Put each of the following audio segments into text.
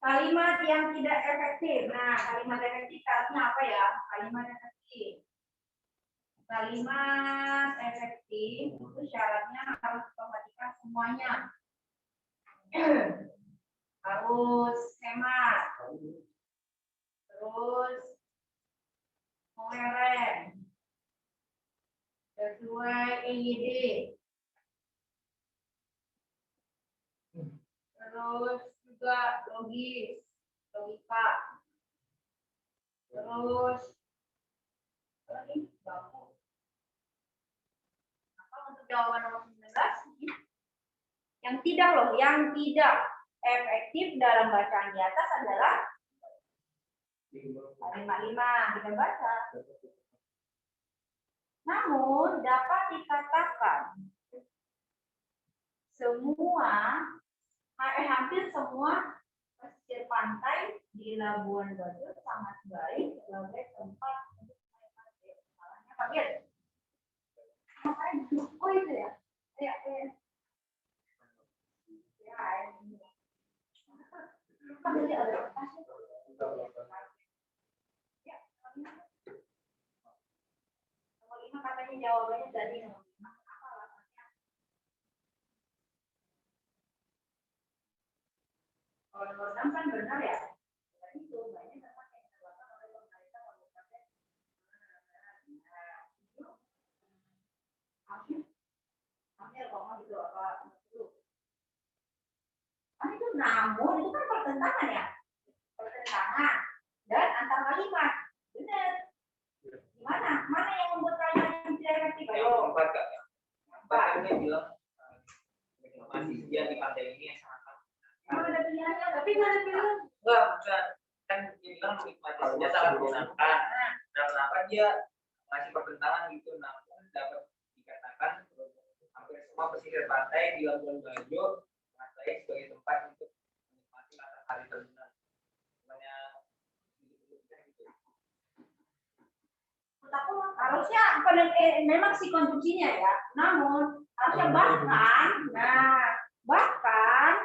Kalimat yang tidak efektif. Nah, kalimat efektif artinya apa ya? Kalimat efektif. Kalimat efektif itu syaratnya harus memperhatikan semuanya. Harus hemat. Terus koheren. Sesuai EYD. Terus juga logis, logika. Terus lagi baku. Apa untuk jawaban nomor 19? Yang tidak loh, yang tidak efektif dalam bacaan di atas adalah kalimat 5 kita baca. Namun dapat dikatakan hampir semua pesisir pantai di Labuan Bajo sangat baik sebagai tempat untuk menikmati. Salahnya Pak Gil. Oh itu ya? Ya. Nomor 5 katanya jawabannya dari nomor 5. Apa alasannya? Kalau nomor 6 kan benar ya? Jadi itu banyak tempat yang dilakukan oleh pemerintah kabupaten. Ambil kok gitu apa? Itu namun itu kan pertentangan ya, pertentangan dan antar kalimat, benar? Gimana? Mana yang membuat kalimat yang tidak efektif? Yang keempat kak, dia bilang masih dia di pantai ini yang sangat. Ada pilihannya, tapi nggak ada pilihan. Enggak, kan dia bilang menikmati dia sangat menyenangkan. Nah, kenapa dia masih pertentangan gitu? Namun dapat dikatakan hampir semua pesisir pantai di Labuan Bajo sebagai tempat untuk menikmati matahari terbenam. Harusnya memang si konstruksinya ya. Namun harusnya bahkan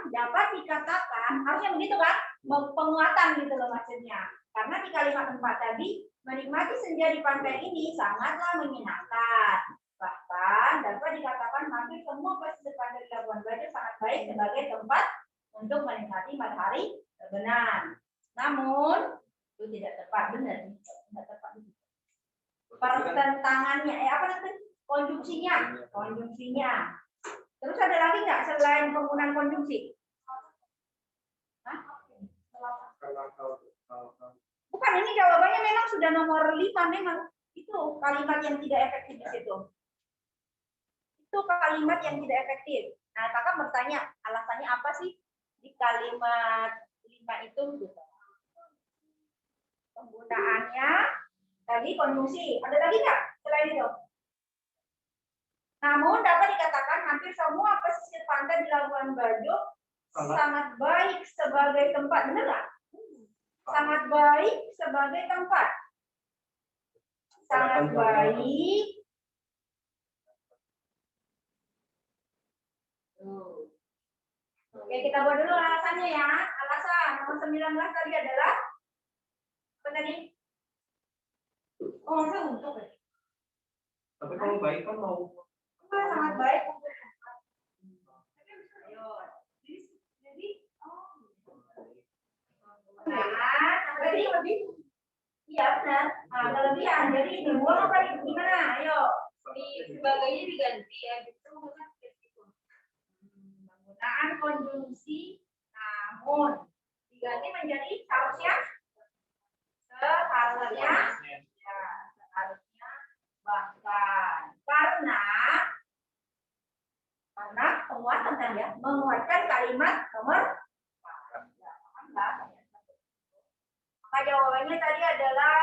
dapat dikatakan harusnya begitu kan? Penguatan gitu loh maksudnya. Karena di kalimat 4 tadi menikmati senja di pantai ini sangatlah menyenangkan. Bahkan dapat dikatakan hampir semua pesisir pantai di Labuan Bajo sangat baik sebagai tempat untuk menikmati matahari terbenam. Namun itu tidak tepat, benar, tidak tepat. Pertentangannya, apa nanti? Konjungsinya. Terus ada lagi nggak selain penggunaan konjungsi? Bukan, ini jawabannya memang sudah nomor 5 memang. Itu kalimat yang tidak efektif di situ. Itu kalimat yang tidak efektif. Nah, kakak bertanya, alasannya apa sih di kalimat 5 itu? Penggunaannya tadi konjungsi. Ada lagi nggak selain itu? Namun dapat dikatakan hampir semua pesisir pantai di Labuan Bajo sangat baik sebagai tempat. Benar nggak? Sangat baik sebagai tempat. Sangat baik. Oke, kita buat dulu alasannya ya. Alasan nomor 19 tadi adalah apa tadi? Oh, saya untuk ya. Tapi kalau baik kan mau sangat baik. Ayo. Jadi tadi lebih. Iya benar. Nah, kelebihan. Jadi dibuang apa gimana? Ayo. Sebagainya diganti ya. Penggunaan konjungsi namun diganti menjadi seharusnya bahkan karena penguatan kan ya, menguatkan kalimat nomor 4. Maka jawabannya tadi adalah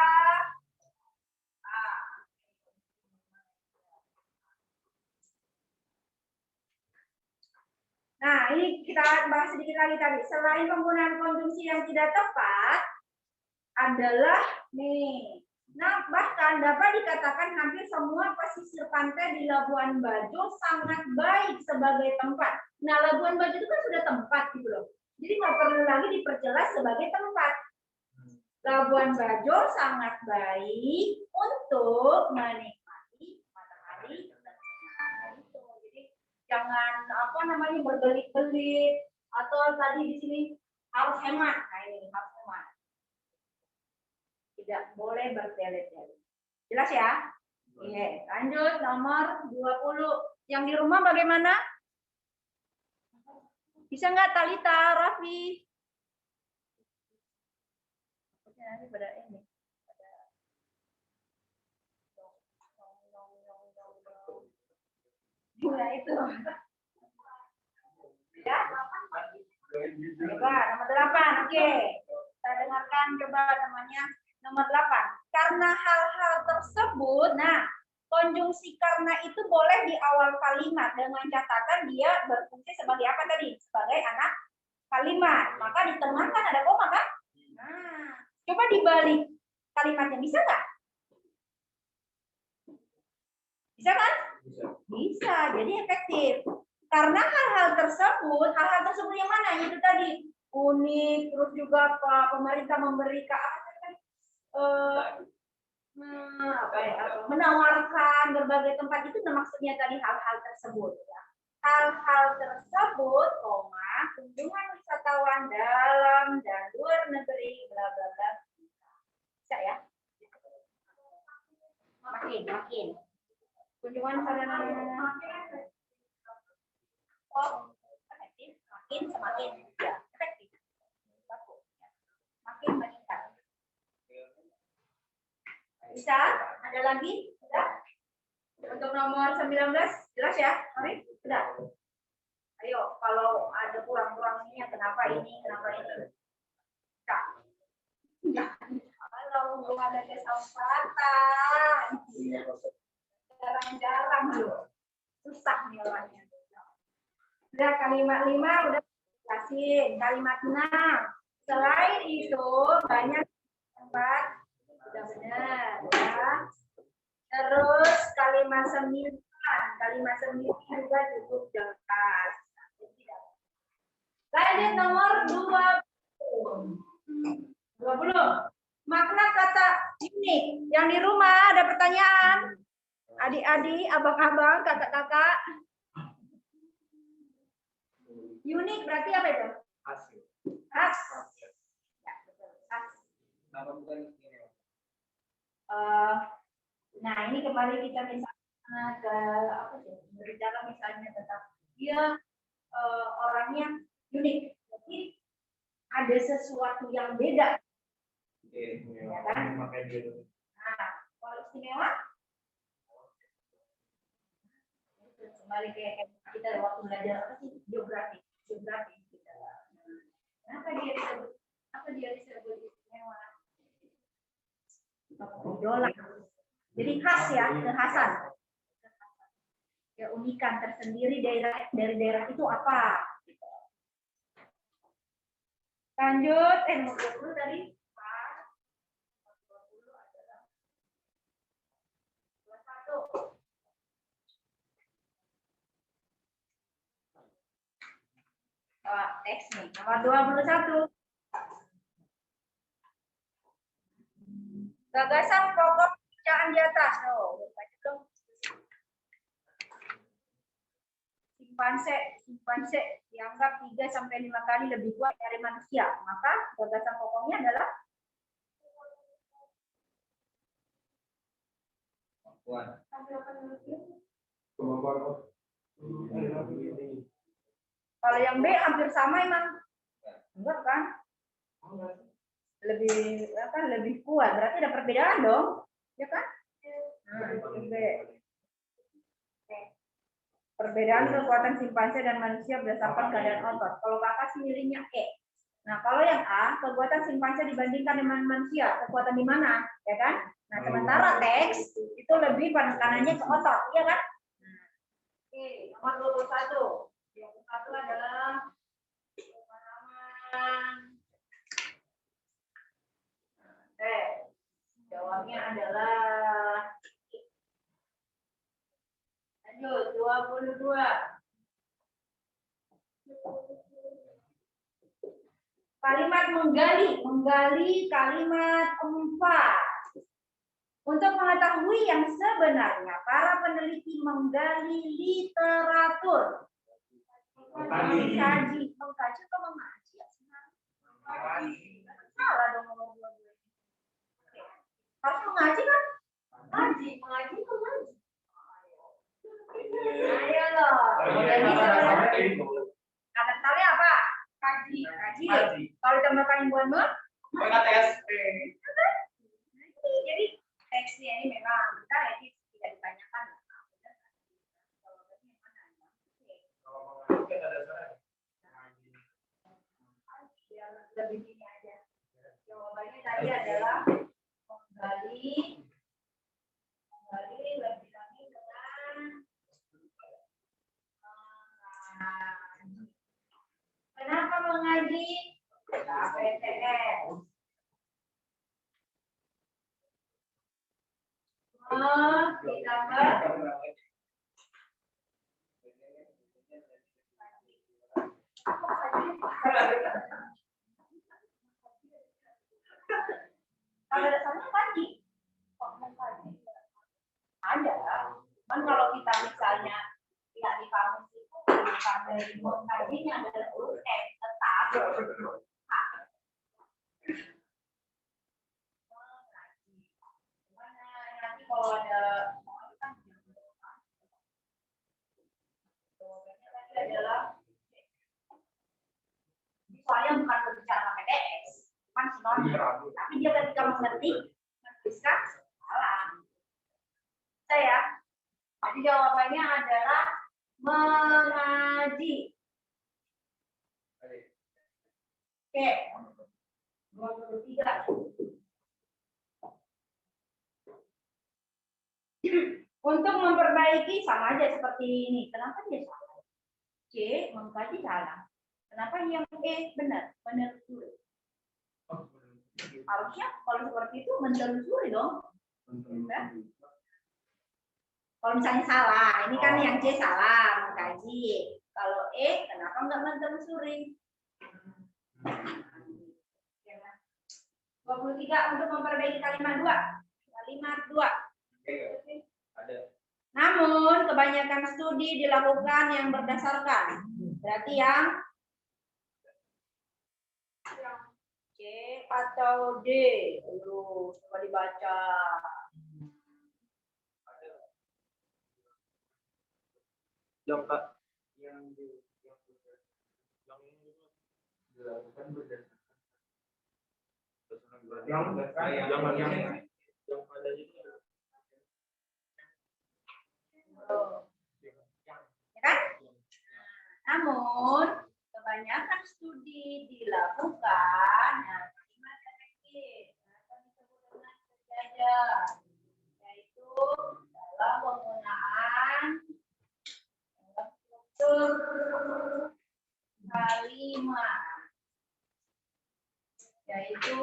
nah, ini kita bahas sedikit lagi tadi. Selain penggunaan konjungsi yang tidak tepat adalah nih. Nah, bahkan dapat dikatakan hampir semua pesisir pantai di Labuan Bajo sangat baik sebagai tempat. Nah, Labuan Bajo itu kan sudah tempat gitu loh. Jadi nggak perlu lagi diperjelas sebagai tempat. Labuan Bajo sangat baik untuk menikmati matahari terbenam. Itu. Jadi jangan apa namanya berbelit-belit atau tadi di sini harus hemat. Nah ini harus hemat. Tidak boleh berbelit-belit. Jelas ya? Oke, lanjut nomor 20. Yang di rumah bagaimana? Bisa nggak Talita, Raffi? Nanti pada ini. Nah itu. Ya. Coba nomor 8. Oke. Kita dengarkan coba namanya nomor 8. Karena hal-hal tersebut, nah, konjungsi karena itu boleh di awal kalimat dengan catatan dia berfungsi sebagai apa tadi? Sebagai anak kalimat. Maka di tengah kan ada koma kan? Nah, coba dibalik kalimatnya bisa nggak? Bisa kan? Bisa. Jadi efektif. Karena hal-hal tersebut yang mana? Itu tadi unik, terus juga pemerintah memberikan menawarkan berbagai tempat itu maksudnya tadi hal-hal tersebut ya. Hal-hal tersebut, kunjungan wisatawan dalam dan luar negeri, bla bla bla. Bisa ya? Makin. Kunjungan sarana efektif, semakin ya, efektif. Makin meningkat. Bisa? Ada lagi? Sudah? Untuk nomor 19 jelas ya? Mari, sudah. Ayo, kalau ada kurang-kurangnya kenapa ini, kenapa itu? Ya. Kalau ada kesempatan. Jarang-jarang loh. Susah nih orangnya. Udah kalimat 5 udah jelasin. Kalimat 6. Selain itu banyak tempat sudah benar ya. Terus kalimat 9 juga cukup jelas. Lanjut nomor 20. Makna kata unik. Yang di rumah ada pertanyaan? Adik-adik, abang-abang, kakak-kakak. Unik berarti apa itu? Khas. Ya, betul. Khas. Nah, ini kembali kita misalnya ke apa sih? Berbicara misalnya tentang dia orangnya unik. Jadi ada sesuatu yang beda. Ya kan? Nah, kalau istimewa kembali ke kita waktu belajar apa sih geografi kita. Kenapa dia disebut istimewa? Idola. Jadi khas ya, kekhasan. Keunikan tersendiri dari daerah itu apa? Lanjut, nomor 20 tadi. Teks nih, nomor 21. Gagasan pokok bacaan di atas. Simpanse dianggap 3-5 kali lebih kuat dari manusia. Maka gagasan pokoknya adalah kalau yang B hampir sama emang. Enggak kan? Lebih kuat. Berarti ada perbedaan dong. Ya kan? B. Perbedaan kekuatan simpanse dan manusia berdasarkan keadaan otot. Kalau kakak sih milihnya E. Nah, kalau yang A, kekuatan simpanse dibandingkan dengan manusia, kekuatan di mana? Ya kan? Nah, sementara teks itu lebih penekanannya ke otot, iya kan? Oke, nomor 21. Yang satu adalah pemahaman. Jawabnya adalah lanjut 22. Kalimat menggali kalimat 4. Untuk mengetahui yang sebenarnya, para peneliti menggali literatur. Mengkaji atau mengaji ya salah dong nomor 2. Harus mengaji kan? Mengaji mengaji. Ayo loh. Kata tanya apa? Kaji. Kalau ditambahkan imbuhan tes. Jadi teksnya ini memang kita tidak ditanyakan. Lebih ini aja. Jawabannya tadi adalah menggali lebih lagi dengan kenapa mengaji? PTS. Ditambah pada dasarnya kaji. Ada. Cuman kalau kita misalnya tidak di kamus itu dari mengkajinya adalah huruf F tetap. Nanti kalau ada adalah soalnya bukan berbicara pakai DS, cuman sinonim. Tapi dia ketika mengerti menuliskan salah. Saya. Jadi jawabannya adalah mengaji. Oke. 23. Untuk memperbaiki sama aja seperti ini. Kenapa dia salah? C mengkaji salah. Kenapa yang E benar? Menelusuri. Harusnya kalau seperti itu menelusuri dong. Kalau misalnya salah, ini kan yang C salah mengkaji. Kalau E kenapa enggak menelusuri? 23 untuk memperbaiki kalimat 2. Kalimat 2. Ada. Namun kebanyakan studi dilakukan yang berdasarkan. Berarti yang C atau D? Coba dibaca. Yang Pak yang dilakukan berdasarkan yang pada itu Ya kan? Namun kebanyakan studi dilakukan kalimat efektif atau disebut dengan sejajar, yaitu dalam penggunaan struktur kalimat, yaitu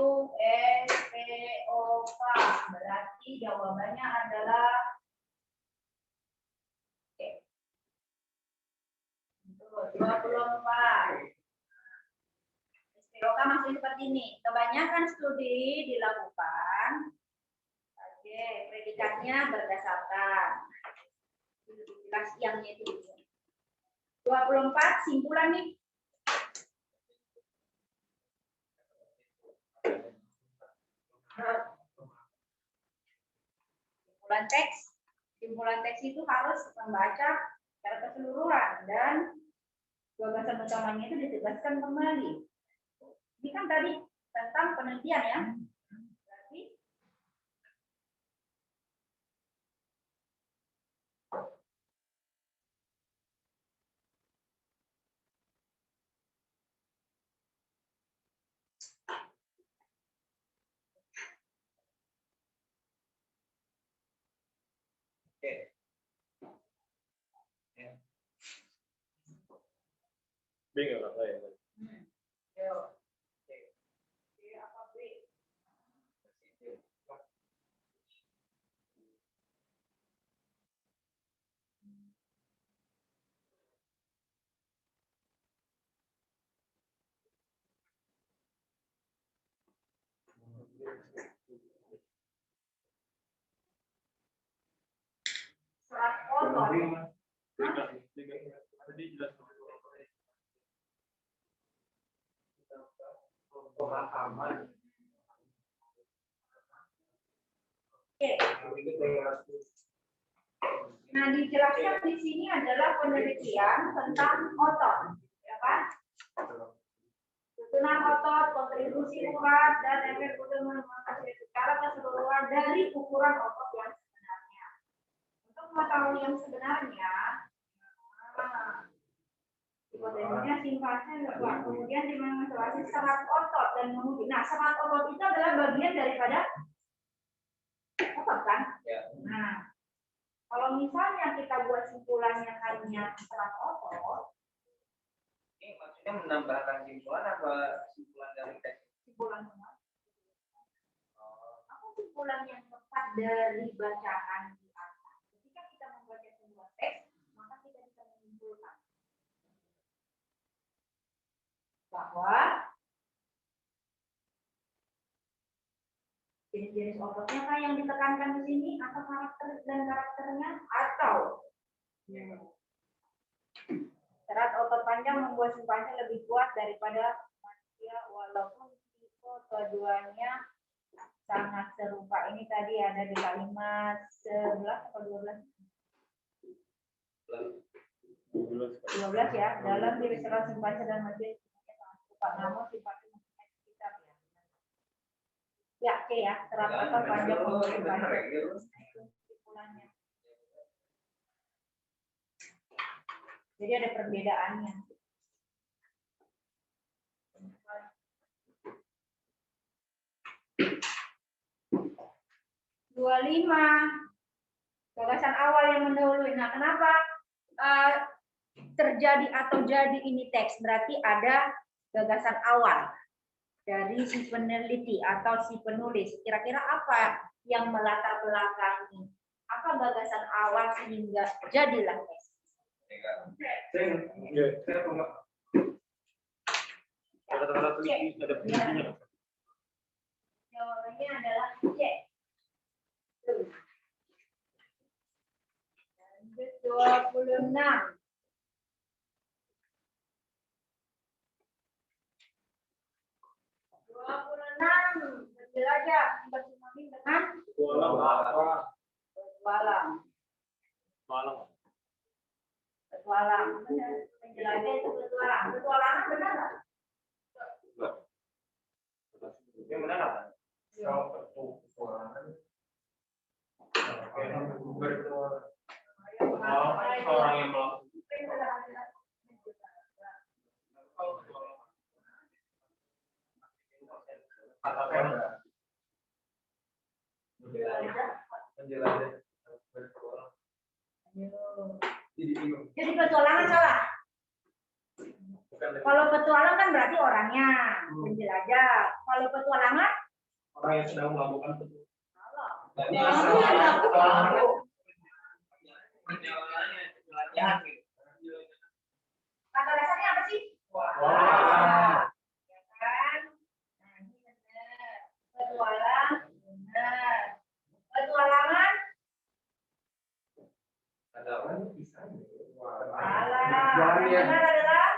SPOK. Berarti jawabannya adalah oke. 24. SPOK masih seperti ini. Kebanyakan studi dilakukan. Oke, predikatnya berdasarkan. Jelas yangnya itu. 24 simpulan nih. Simpulan teks itu harus membaca secara keseluruhan dan gagasan utamanya itu ditegaskan kembali. Ini kan tadi tentang penelitian ya. Berarti Bingung lah saya. Yo. Apa B? Serat otot. Oke. Nah, dijelaskan di sini adalah penelitian tentang otot, ya kan? Susunan otot, kontribusi urat, dan efek menghasilkan secara keseluruhan dari ukuran otot yang sebenarnya. Untuk mengetahui yang sebenarnya, hipotensinya simpanse lebar. Kemudian dimengerti serat otot dan menguji. Nah, serat otot itu adalah bagian daripada otot kan? Ya. Nah, kalau misalnya kita buat simpulannya hanya serat otot, Ini maksudnya menambahkan simpulan apa simpulan dari teks? simpulan semua. Apa simpulan yang tepat dari bacaan di atas? Ketika kita membaca sebuah teks, maka kita bisa menyimpulkan bahwa jenis-jenis ototnya kan yang ditekankan di sini, atau karakter dan karakternya, atau serat otot panjang membuat simpanse lebih kuat daripada manusia walaupun tipe keduanya sangat serupa. Ini tadi ada di kalimat 11 atau 12? 12 ya. Dalam diri serat simpanse dan manusia sangat serupa, namun simpanse mempunyai sekitar ya. Ya, oke ya. Serat otot panjang membuat simpanse. Simpulannya. Jadi ada perbedaannya. Dua lima gagasan awal yang mendahului. Nah, kenapa terjadi atau jadi ini teks? Berarti ada gagasan awal dari si peneliti atau si penulis. Kira-kira apa yang melatar belakangi? Apa gagasan awal sehingga jadilah teks? Jawabannya adalah C. Lanjut 26. 26. Menjelajah bersimamin dengan petualang. Menjelajah itu petualang. Petualangan benar nggak? Yang benar apa? Orang yang jadi petualangan salah. Kalau petualang kan berarti orangnya menjelajah. Kalau petualangan orang yang sedang melakukan petualangan. Kata dasarnya apa sih? Wah. Ya kan? Nah, ini benar. Petualang benar. Petualangan Salah. yang benar adalah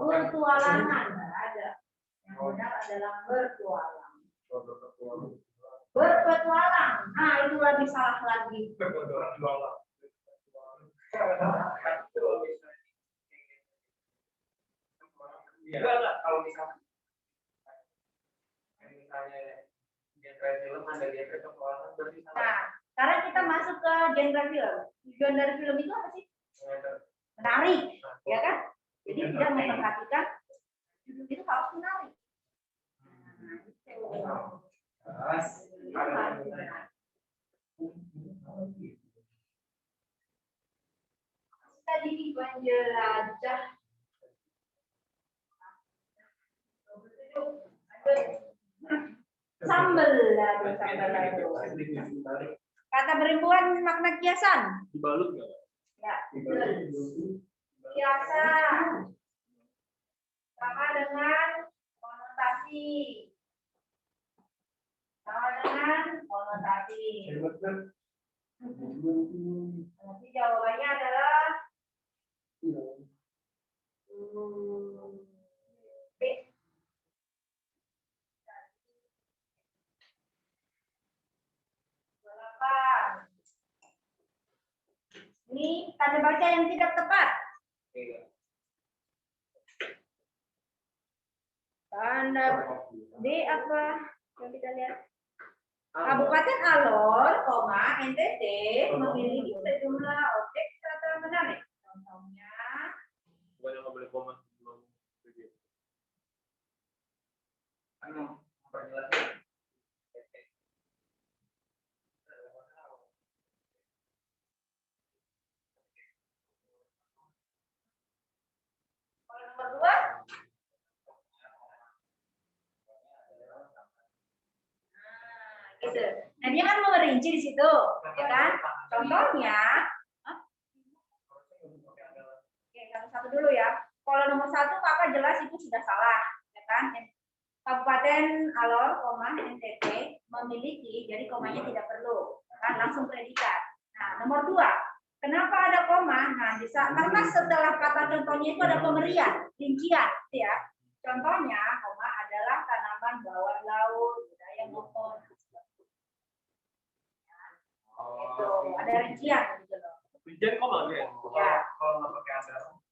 bertualangan. Ada. Yang benar adalah bertualang. Berpetualang. Nah, itu lebih salah lagi. Kalau misalnya genre film ada genre petualangan berarti salah. Nah, sekarang kita masuk ke genre film. Tujuan dari film itu apa sih? Menarik, ya kan? Jadi tidak memperhatikan judul itu harus menarik. Tadi penjelajah. Sambel lado. Kata berimbuan makna kiasan. Dibalut nggak? Ya. biasa sama dengan konotasi. Sama dengan konotasi. Nanti jawabannya adalah B. Ini tanda baca yang tidak tepat. Tanda B apa? Coba kita lihat. Kabupaten Alor, NTT memiliki sejumlah objek wisata menarik. Contohnya, kalau nomor 2, gitu. Nah, dia kan mau merinci di situ, ya kan? Contohnya, oke, satu dulu ya. Kalau nomor 1, kakak jelas itu sudah salah, ya kan? Kabupaten Alor, NTT memiliki, jadi komanya tidak perlu, kan? Langsung predikat. Nah, nomor 2, kenapa ada koma? Nah, karena setelah kata contohnya itu ada pemberian, rincian, ya. Contohnya, koma adalah tanaman bawah laut, budaya motor. Itu ada rincian gitu loh. Rincian kok nggak ya? Kalau nggak pakai asal.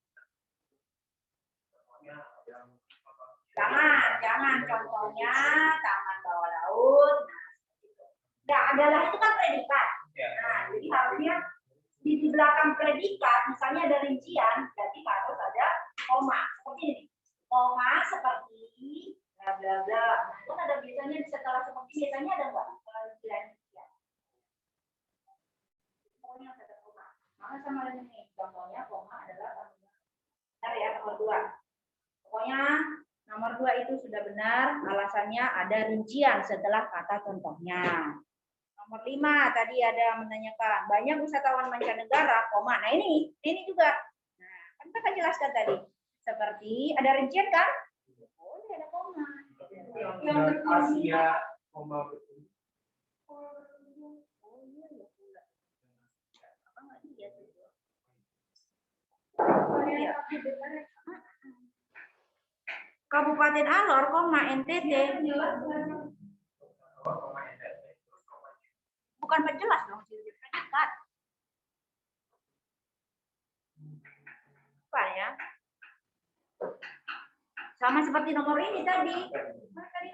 Jangan contohnya taman bawah laut. Nah, adalah itu kan predikat. Nah, jadi harusnya di belakang predikat, misalnya ada rincian, jadi harus ada koma seperti ini. Koma seperti bla bla bla. Pun ada biasanya setelah seperti biasanya ada nggak rincian? Pokoknya ada koma. Maka sama dengan ini. Contohnya koma adalah benar ya nomor 2. Pokoknya nomor 2 itu sudah benar, alasannya ada rincian setelah kata contohnya. Nomor 5 tadi ada menanyakan banyak wisatawan mancanegara, koma. Nah ini juga. Nah, kan kita jelaskan tadi. Seperti ada rincian kan? Oh, ada koma. Yang Asia, koma. Kabupaten Alor, NTT. Bukan penjelas dong, predikat. Apa ya? Sama seperti nomor ini tadi.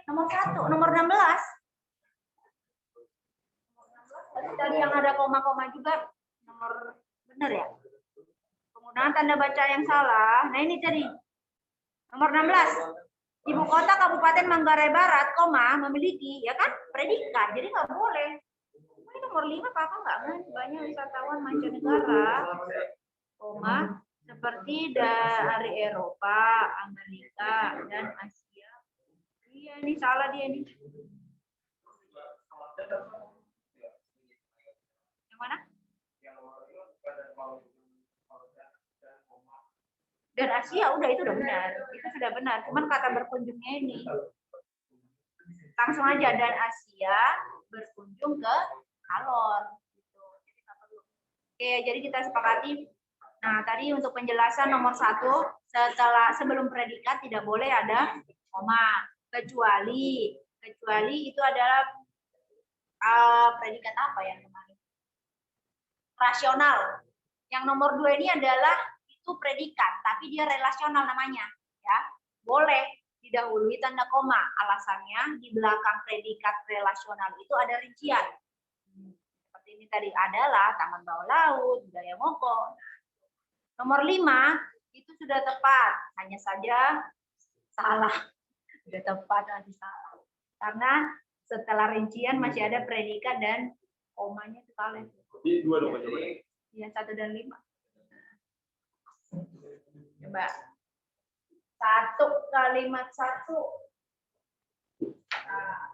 Nomor 1, nomor 16. Tadi yang ada koma-koma juga nomor benar ya? Penggunaan tanda baca yang salah. Nah ini tadi. Nomor 16. Ibu kota Kabupaten Manggarai Barat, memiliki, ya kan? Predikat. Jadi nggak boleh. Ini nomor 5 kakak nggak kan? Banyak wisatawan mancanegara, seperti dari Eropa, Amerika, dan Asia. Iya, ini salah dia ini. Yang mana? Dan Asia udah itu udah benar, itu sudah benar. Cuman kata berkunjungnya ini langsung aja dan Asia berkunjung ke Alor. Gitu. Oke, jadi kita sepakati. Nah tadi untuk penjelasan nomor 1 sebelum predikat tidak boleh ada koma kecuali itu adalah predikat apa ya namanya? Rasional. Yang nomor 2 ini adalah itu predikat, tapi dia relasional namanya, ya. Boleh didahului tanda koma. Alasannya di belakang predikat relasional itu ada rincian. Seperti ini tadi adalah taman bawah laut, budaya Moko. Nomor 5 itu sudah tepat, hanya saja salah. Sudah tepat nanti salah. Karena setelah rincian masih ada predikat dan komanya itu salah. Jadi 2 dong jawabannya. Iya, 1 dan 5. Coba 1 kalimat 1. Nah.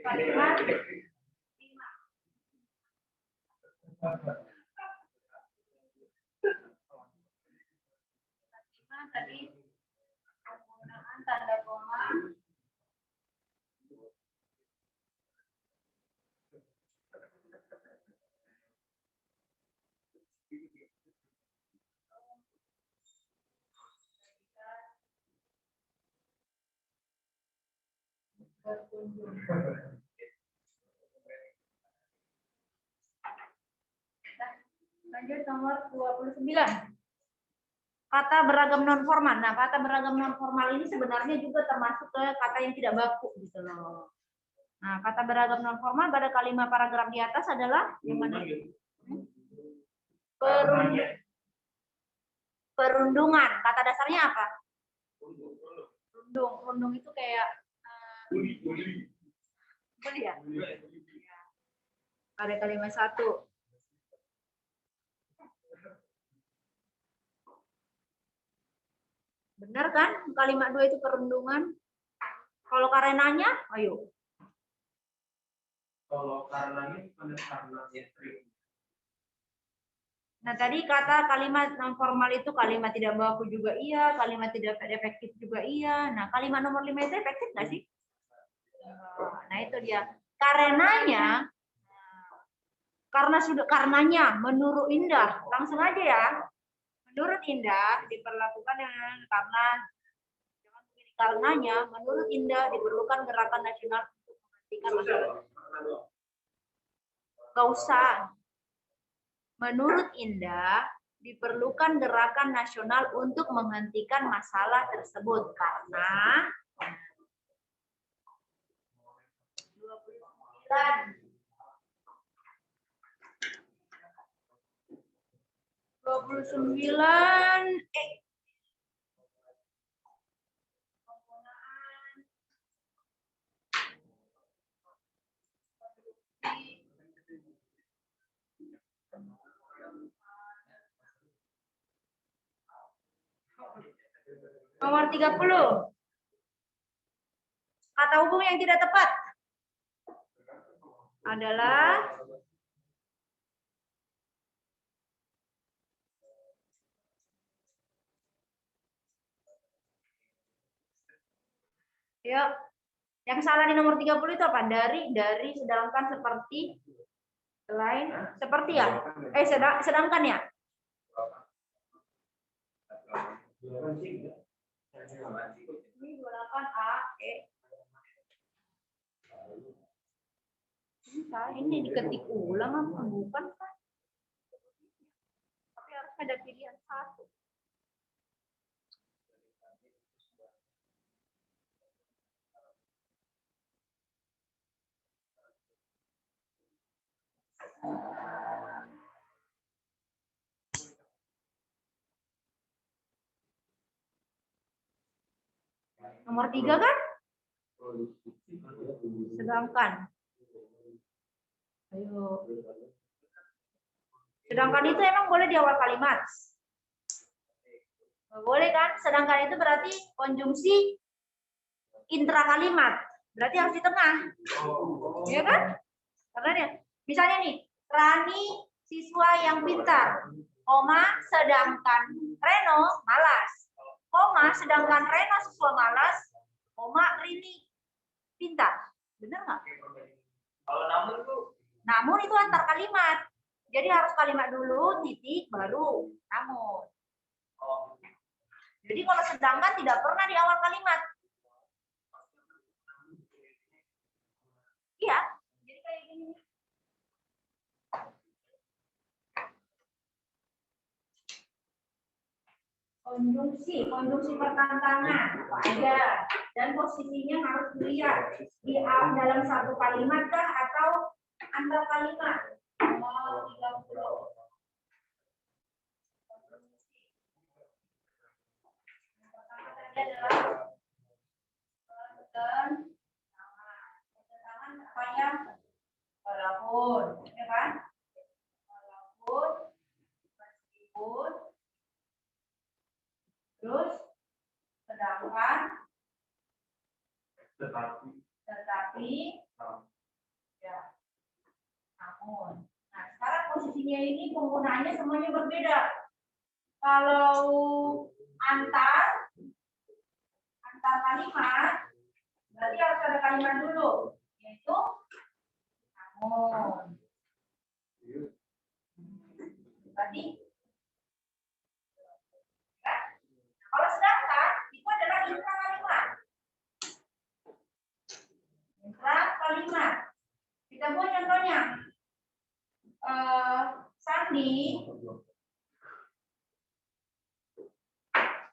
Kalimat tadi penggunaan tanda koma berkunjung. Lanjut nomor 29. Kata beragam non formal. Nah, kata beragam non formal ini sebenarnya juga termasuk ke kata yang tidak baku gitu loh. Nah, kata beragam non formal pada kalimat paragraf di atas adalah yang mana? Perundungan. Kata dasarnya apa? Rundung. Rundung itu kayak boleh ya? Pada kalimat 1. Benar kan? Kalimat 2 itu perundungan. Kalau karenanya, ayo. Kalau karenanya karena istri. Nah, tadi kata kalimat non formal itu kalimat tidak baku juga iya, kalimat tidak efektif juga iya. Nah, kalimat nomor 5 itu efektif nggak sih? Nah, itu dia. Karenanya, karenanya menurut Indah, langsung aja ya. Menurut Indah diperlakukan dengan karenanya menurut Indah diperlukan gerakan nasional untuk menghentikan masalah. Gak usah. Menurut Indah diperlukan gerakan nasional untuk menghentikan masalah tersebut karena 29 nomor 30. Kata hubung yang tidak tepat adalah yuk. Yang salah di nomor 30 itu apa? Dari, sedangkan, seperti, selain, seperti ya? Sedangkan ya? Ini 28A, oke. Ini diketik ulang apa? Bukan kan? Tapi harus ada pilihan satu. Nomor 3 kan? Sedangkan. Ayo. Sedangkan itu emang boleh di awal kalimat. Boleh kan? Sedangkan itu berarti konjungsi intra kalimat. Berarti harus di tengah. Iya kan? Karena dia, misalnya nih, Rani siswa yang pintar, koma, sedangkan Reno malas. Koma, sedangkan Reno siswa malas, koma, Rini pintar. Benar nggak? Kalau namun itu antar kalimat. Jadi harus kalimat dulu, titik, baru namun. Jadi kalau sedangkan tidak pernah di awal kalimat. Iya, jadi kayak gini. Konjungsi pertentangan apa aja, dan posisinya harus dilihat di dalam satu kalimat kah atau antar kalimat. Nomor 30. tadi adalah tangan apa ya? Walaupun, ya kan? Walaupun, meskipun, terus, sedangkan, tetapi, ya, namun. Nah, sekarang posisinya ini penggunaannya semuanya berbeda. Kalau antar kalimat, berarti harus ada kalimat dulu, yaitu namun. Berarti, ya. Kalau sedangkan, itu adalah intra kalimat. Intra kalimat. Kita buat contohnya. Sandi,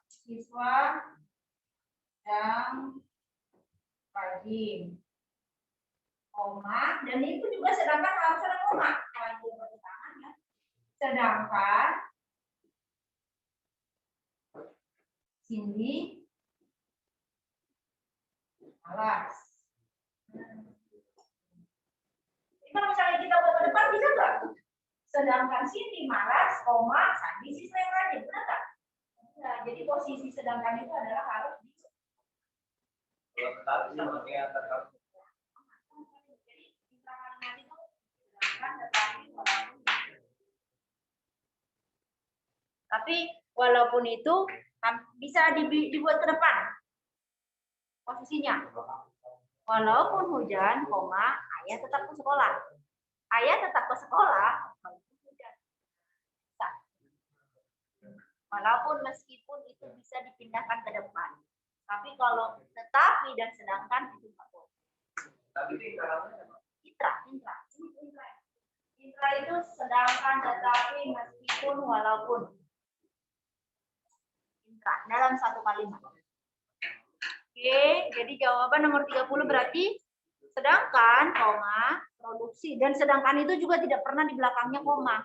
siswa yang rajin, koma, dan itu juga sedangkan harus ada koma. Ya. Sedangkan Cindy malas. Kalau misalnya kita buat ke depan bisa nggak? Sedangkan Cindy malas, koma, Sandi siswa yang rajin, benar nggak? Nah, jadi posisi sedangkan itu adalah harus di. Kalau ketahui sama kayak antar. Jadi intra kalimat itu sedangkan tetapi walaupun. Tapi walaupun itu bisa dibuat ke depan posisinya. Walaupun hujan, koma, ayah tetap ke sekolah. Ayah tetap ke sekolah. Walaupun meskipun itu bisa dipindahkan ke depan. Tapi kalau tetapi dan sedangkan itu nggak boleh. Tapi itu intra. Intra itu sedangkan tetapi meskipun walaupun. Intra dalam satu kalimat. Oke, jadi jawaban nomor 30 berarti sedangkan, koma, produksi. Dan sedangkan itu juga tidak pernah di belakangnya koma.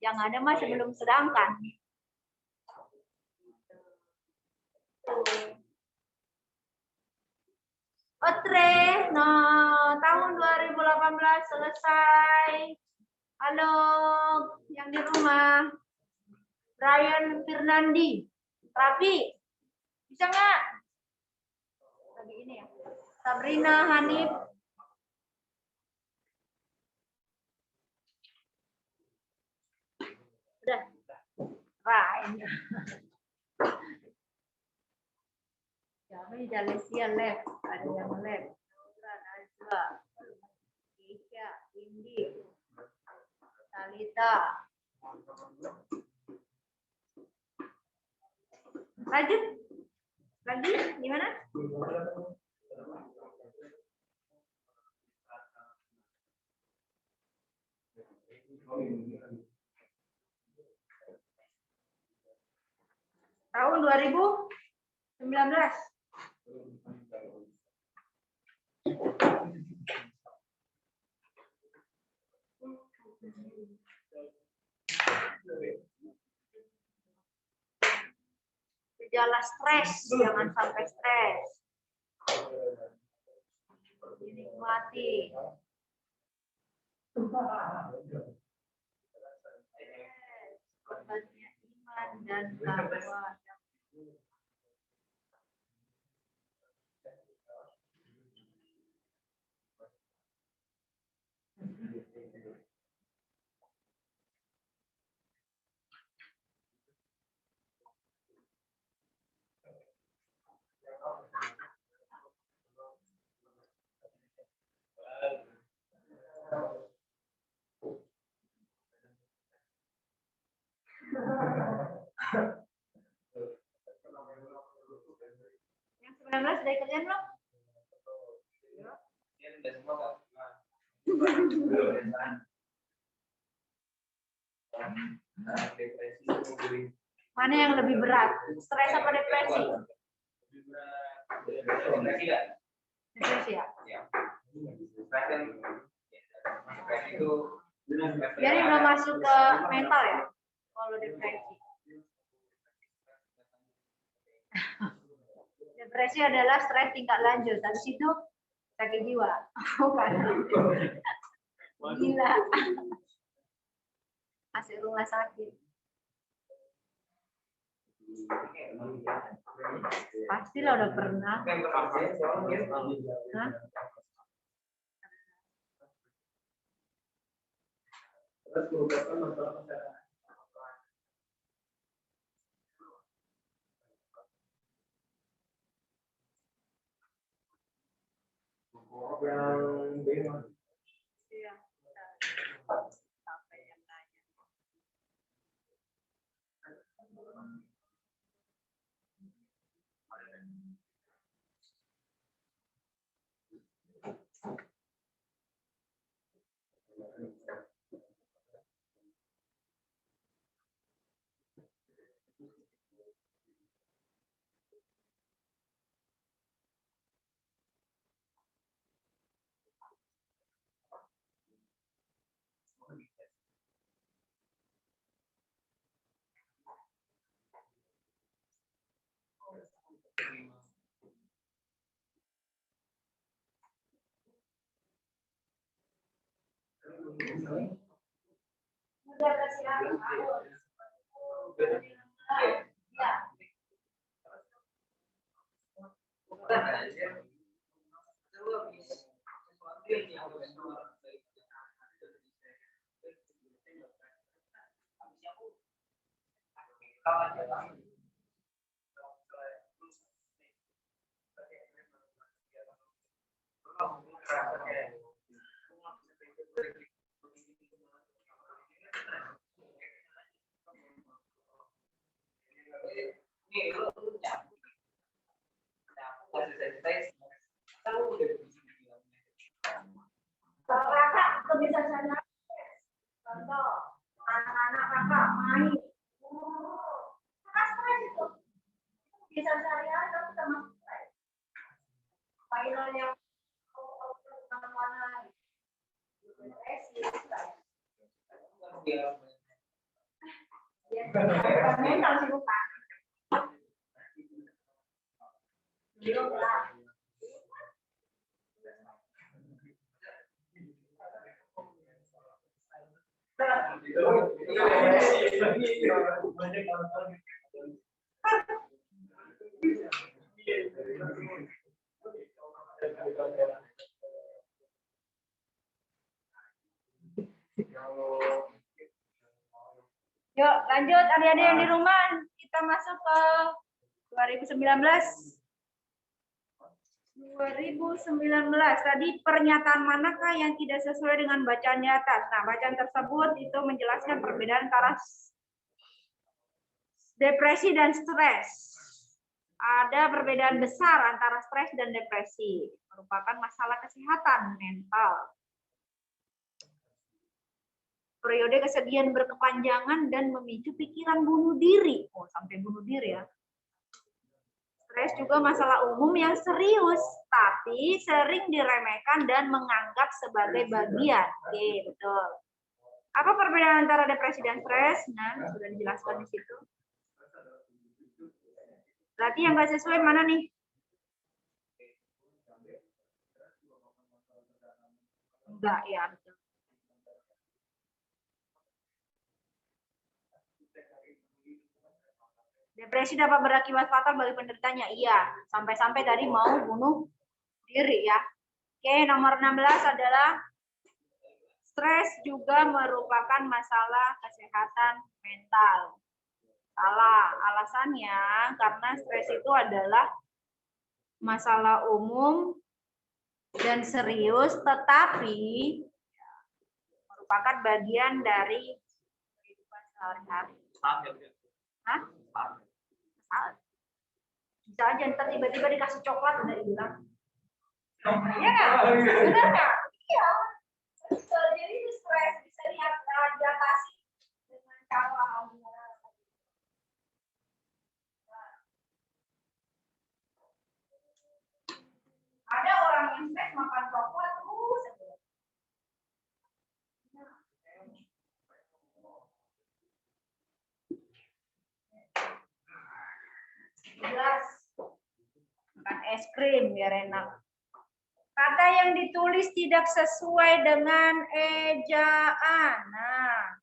Yang ada mah sebelum sedangkan. Otre, nah tahun 2018 selesai. Halo, yang di rumah. Brian Firnandi, Rafi, bisa nggak? Lagi ini ya. Sabrina Hanif. Udah. Right. Kami Jalesia lab, ada yang lab. Najwa, Kisha, Indi, Talita. Lanjut. Lagi gimana? Tahun 2019. Gejala stres, jangan sampai stres. Dinikmati. Korbannya iman dan takwa. Yang 19 sudah kerjaan belum? Mana yang lebih berat? Stres apa depresi? Depresi ya? Jadi belum masuk ke mental ya? Kalau depresi. Depresi adalah stres tingkat lanjut. Habis itu sakit jiwa. Bukan. Gila. Masuk rumah sakit. Pastilah udah pernah. Hah? Iya. Sampai yang nanya. Udah bersiap. Ya. Kalau kakak kebiasaan contoh anak-anak kakak main, kakak stres itu bisa sehari-hari tapi sama stres. Final yang mana-mana, depresi, stres. Ya, mental sih bukan. Belum lah. Yuk lanjut adik-adik yang di rumah, kita masuk ke 2019. 2019 tadi pernyataan manakah yang tidak sesuai dengan bacaan di atas? Nah, bacaan tersebut itu menjelaskan perbedaan antara depresi dan stres. Ada perbedaan besar antara stres dan depresi, merupakan masalah kesehatan mental. Periode kesedihan berkepanjangan dan memicu pikiran bunuh diri. Oh, sampai bunuh diri ya. Stres juga masalah umum yang serius, tapi sering diremehkan dan menganggap sebagai bagian. Oke, betul. Apa perbedaan antara depresi dan stres? Nah, sudah dijelaskan di situ. Berarti yang nggak sesuai mana nih? Enggak, ya betul. Depresi dapat berakibat fatal bagi penderitanya. Iya, sampai-sampai tadi mau bunuh diri ya. Oke, nomor 16 adalah stres juga merupakan masalah kesehatan mental. Salah, alasannya karena stres itu adalah masalah umum dan serius, tetapi merupakan bagian dari kehidupan sehari-hari. Hah? Bisa aja ntar tiba-tiba dikasih coklat udah hilang. Iya nggak? Benar nggak? Iya. Jadi stres bisa diatasi dengan cara ada orang yang stres makan coklat terus. Jelas. krim biar enak. Kata yang ditulis tidak sesuai dengan ejaan. Nah.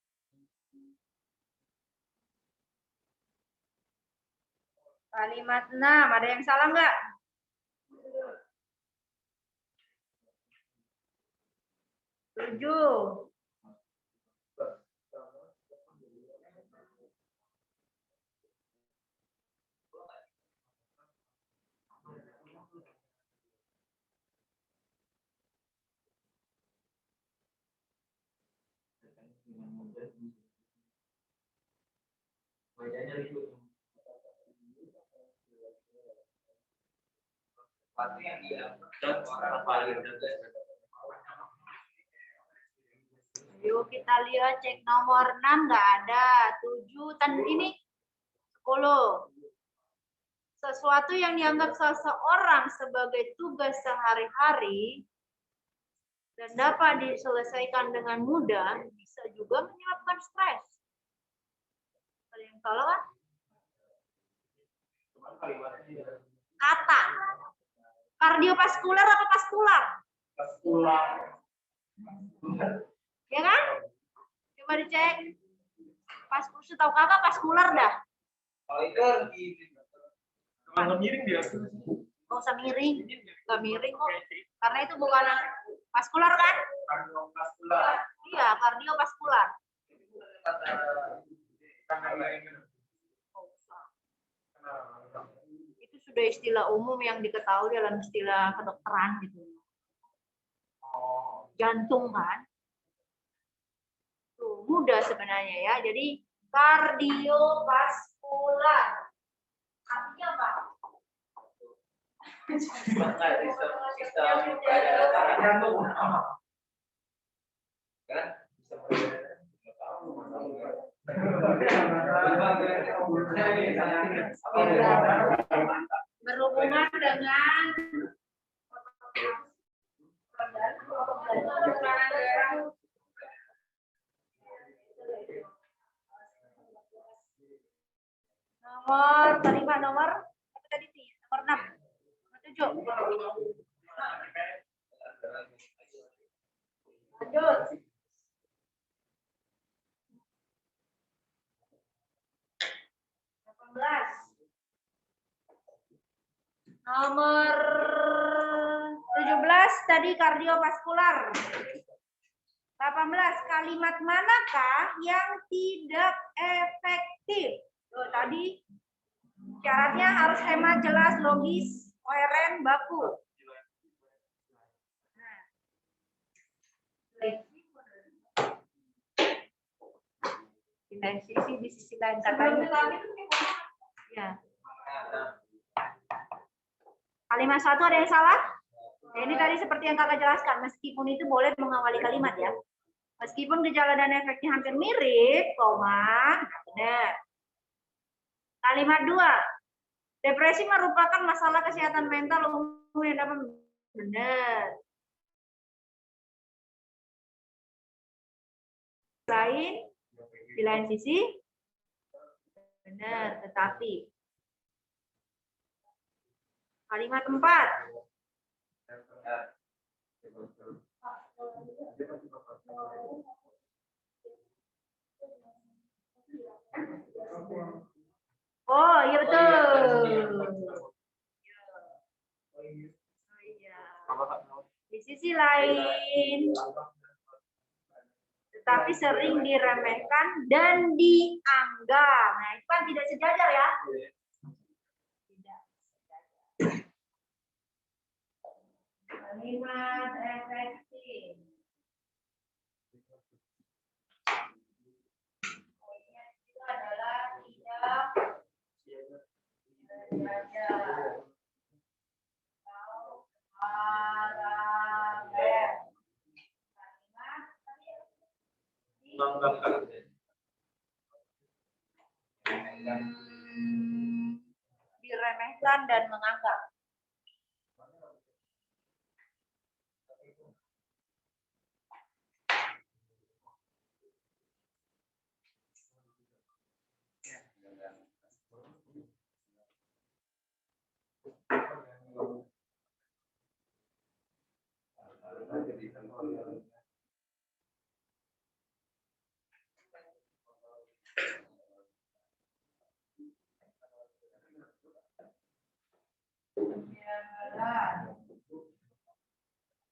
Kalimat 6, ada yang salah nggak? 7. Sesuatu yang dilakukan orang paling Yuk kita lihat cek nomor 6 nggak ada. 7 dan ini 10. Sesuatu yang dianggap seseorang sebagai tugas sehari-hari dan dapat diselesaikan dengan mudah bisa juga menyebabkan stres. Ada yang salah kan? Kata. Kardiovaskular apa vaskular? Vaskular. Ya kan? Coba dicek. Setahu kakak vaskular dah. kalau itu harus di Kalau miring dia. Nggak usah miring. Nggak miring kok. Karena itu bukan vaskular kan? Vaskular. Iya, kardiovaskular. Itu sudah istilah umum yang diketahui dalam istilah kedokteran gitu. Jantung kan? Tuh, mudah sebenarnya ya. Jadi kardiovaskular. Artinya apa? sistem peredaran jantung kan Berhubungan dengan nomor terima nomor apa tadi sih? Nomor 6. Nomor 7. Lanjut. Nomor 17 tadi kardiovaskular. 18 kalimat manakah yang tidak efektif? Tuh, tadi syaratnya harus hemat, jelas, logis, koheren, baku. Nah. Di lain sisi, di sisi lain katanya. Ya. Kalimat 1 ada yang salah? Ya, ini tadi seperti yang kakak jelaskan, meskipun itu boleh mengawali kalimat ya. Meskipun gejala dan efeknya hampir mirip, koma, benar. Kalimat 2, depresi merupakan masalah kesehatan mental umum yang dapat benar. Di lain sisi, benar, tetapi. Kalimat 4. Oh, iya betul. Di sisi lain, tetapi sering diremehkan dan dianggap. Nah, itu kan tidak sejajar ya. Tidak sejajar. Kalimat efektif. Itu adalah tidak sejajar. Paralel. Diremehkan dan menganggap.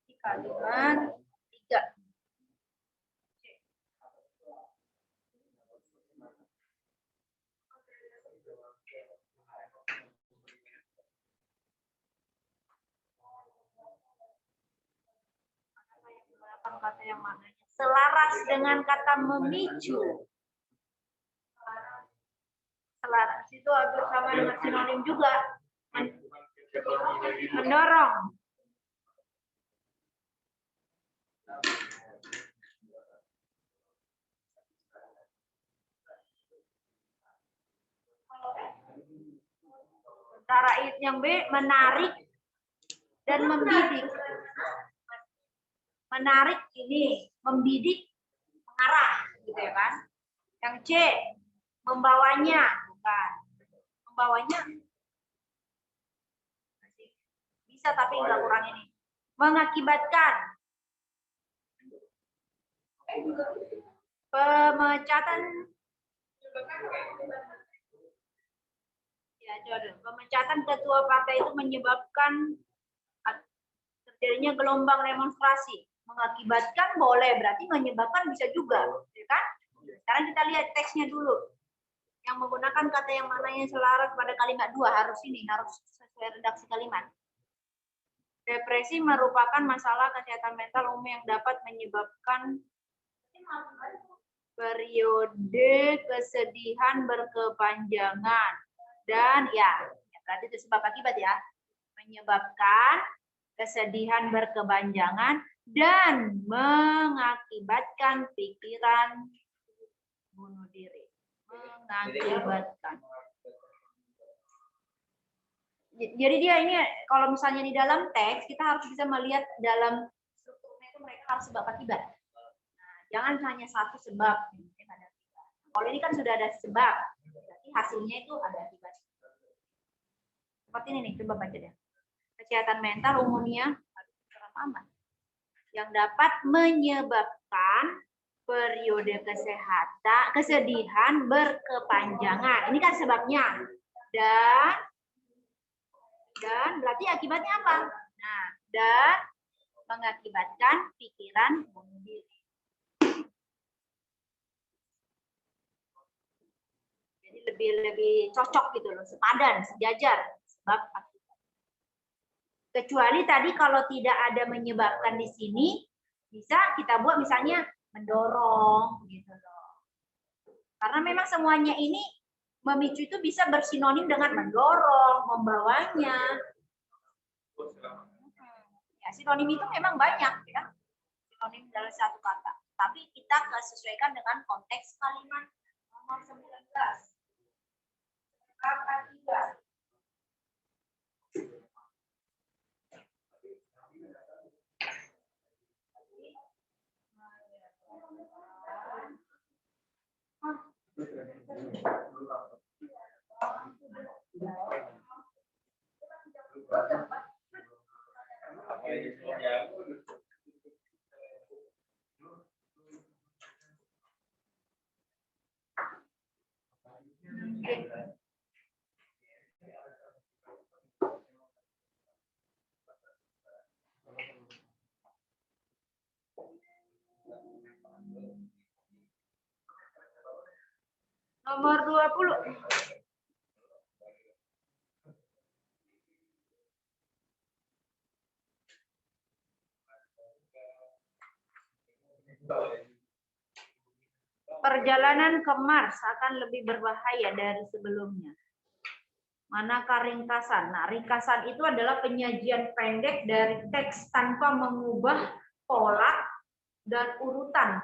Di kalimat 3. Kata yang mana? Selaras dengan kata memicu. Selaras itu hampir sama dengan sinonim juga. Mendorong. Cara yang B, menarik dan membidik. Menarik ini, membidik, mengarah, gitu ya kan? Yang C, membawanya, bukan. Membawanya bisa tapi enggak kurang ini. Mengakibatkan. Pemecatan. Ya, Jordan. Pemecatan ketua partai itu menyebabkan terjadinya gelombang demonstrasi. Mengakibatkan boleh, berarti menyebabkan bisa juga, ya kan? Sekarang kita lihat teksnya dulu. Yang menggunakan kata yang mana yang selaras pada kalimat 2 harus sesuai redaksi kalimat. Depresi merupakan masalah kesehatan mental umum yang dapat menyebabkan periode kesedihan berkepanjangan dan berarti itu sebab akibat ya. Menyebabkan kesedihan berkepanjangan dan mengakibatkan pikiran bunuh diri. Mengakibatkan. Jadi dia ini kalau misalnya di dalam teks kita harus bisa melihat dalam strukturnya itu mereka harus sebab akibat. Nah, jangan hanya satu sebab. Kalau ini kan sudah ada sebab, berarti hasilnya itu ada akibat. Seperti ini nih, coba baca deh. Kesehatan mental umumnya aman yang dapat menyebabkan periode kesedihan berkepanjangan. Ini kan sebabnya. Dan berarti akibatnya apa? Nah, dan mengakibatkan pikiran bunuh diri. Jadi lebih cocok gitu loh, sepadan, sejajar sebab akibat. Kecuali tadi kalau tidak ada menyebabkan di sini, bisa kita buat misalnya mendorong gitu loh. Karena memang semuanya ini memicu itu bisa bersinonim dengan mendorong, membawanya. Ya, sinonim itu memang banyak ya. Sinonim dalam satu kata. Tapi kita sesuaikan dengan konteks kalimat nomor 19. Kata 3. Nomor 20. Perjalanan ke Mars akan lebih berbahaya dari sebelumnya. Manakah ringkasan? Nah, ringkasan itu adalah penyajian pendek dari teks tanpa mengubah pola dan urutan.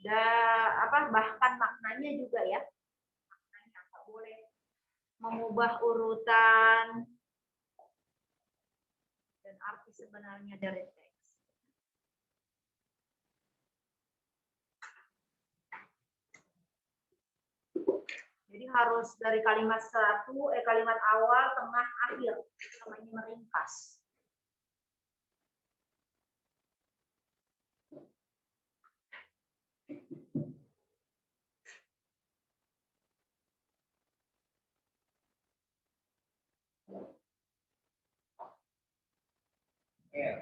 Bahkan maknanya juga ya. Maknanya nggak boleh mengubah urutan dan arti sebenarnya dari teks. Jadi harus dari kalimat kalimat awal, tengah, akhir. Namanya meringkas. Iya,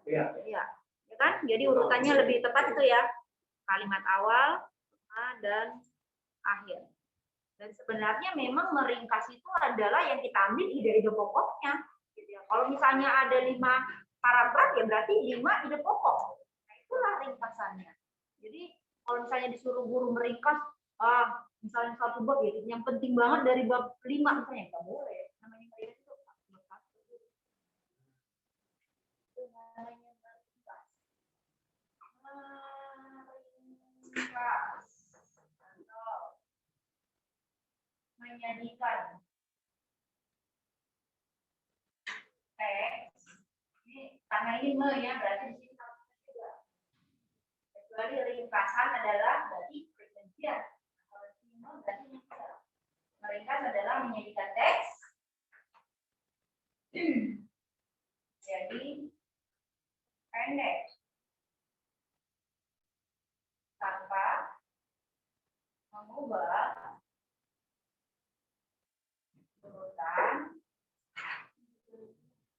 Iya. iya. Ya kan? Jadi urutannya lebih tepat itu ya. Kalimat awal, tengah, dan akhir. Dan sebenarnya memang meringkas itu adalah yang kita ambil ide-ide pokoknya. Gitu ya. Kalau misalnya ada 5 paragraf ya berarti 5 ide pokok. Nah, itulah ringkasannya. Jadi kalau misalnya disuruh guru meringkas, misalnya satu bab ya, yang penting banget dari bab 5 misalnya nggak boleh. Namanya meringkas itu meringkas atau menyajikan teks. Ini karena ini ya berarti di sini juga. Kecuali ringkasan adalah berarti perjanjian. Kalau sino berarti tidak. Meringkas adalah menyajikan teks. Jadi pendek tanpa mengubah urutan,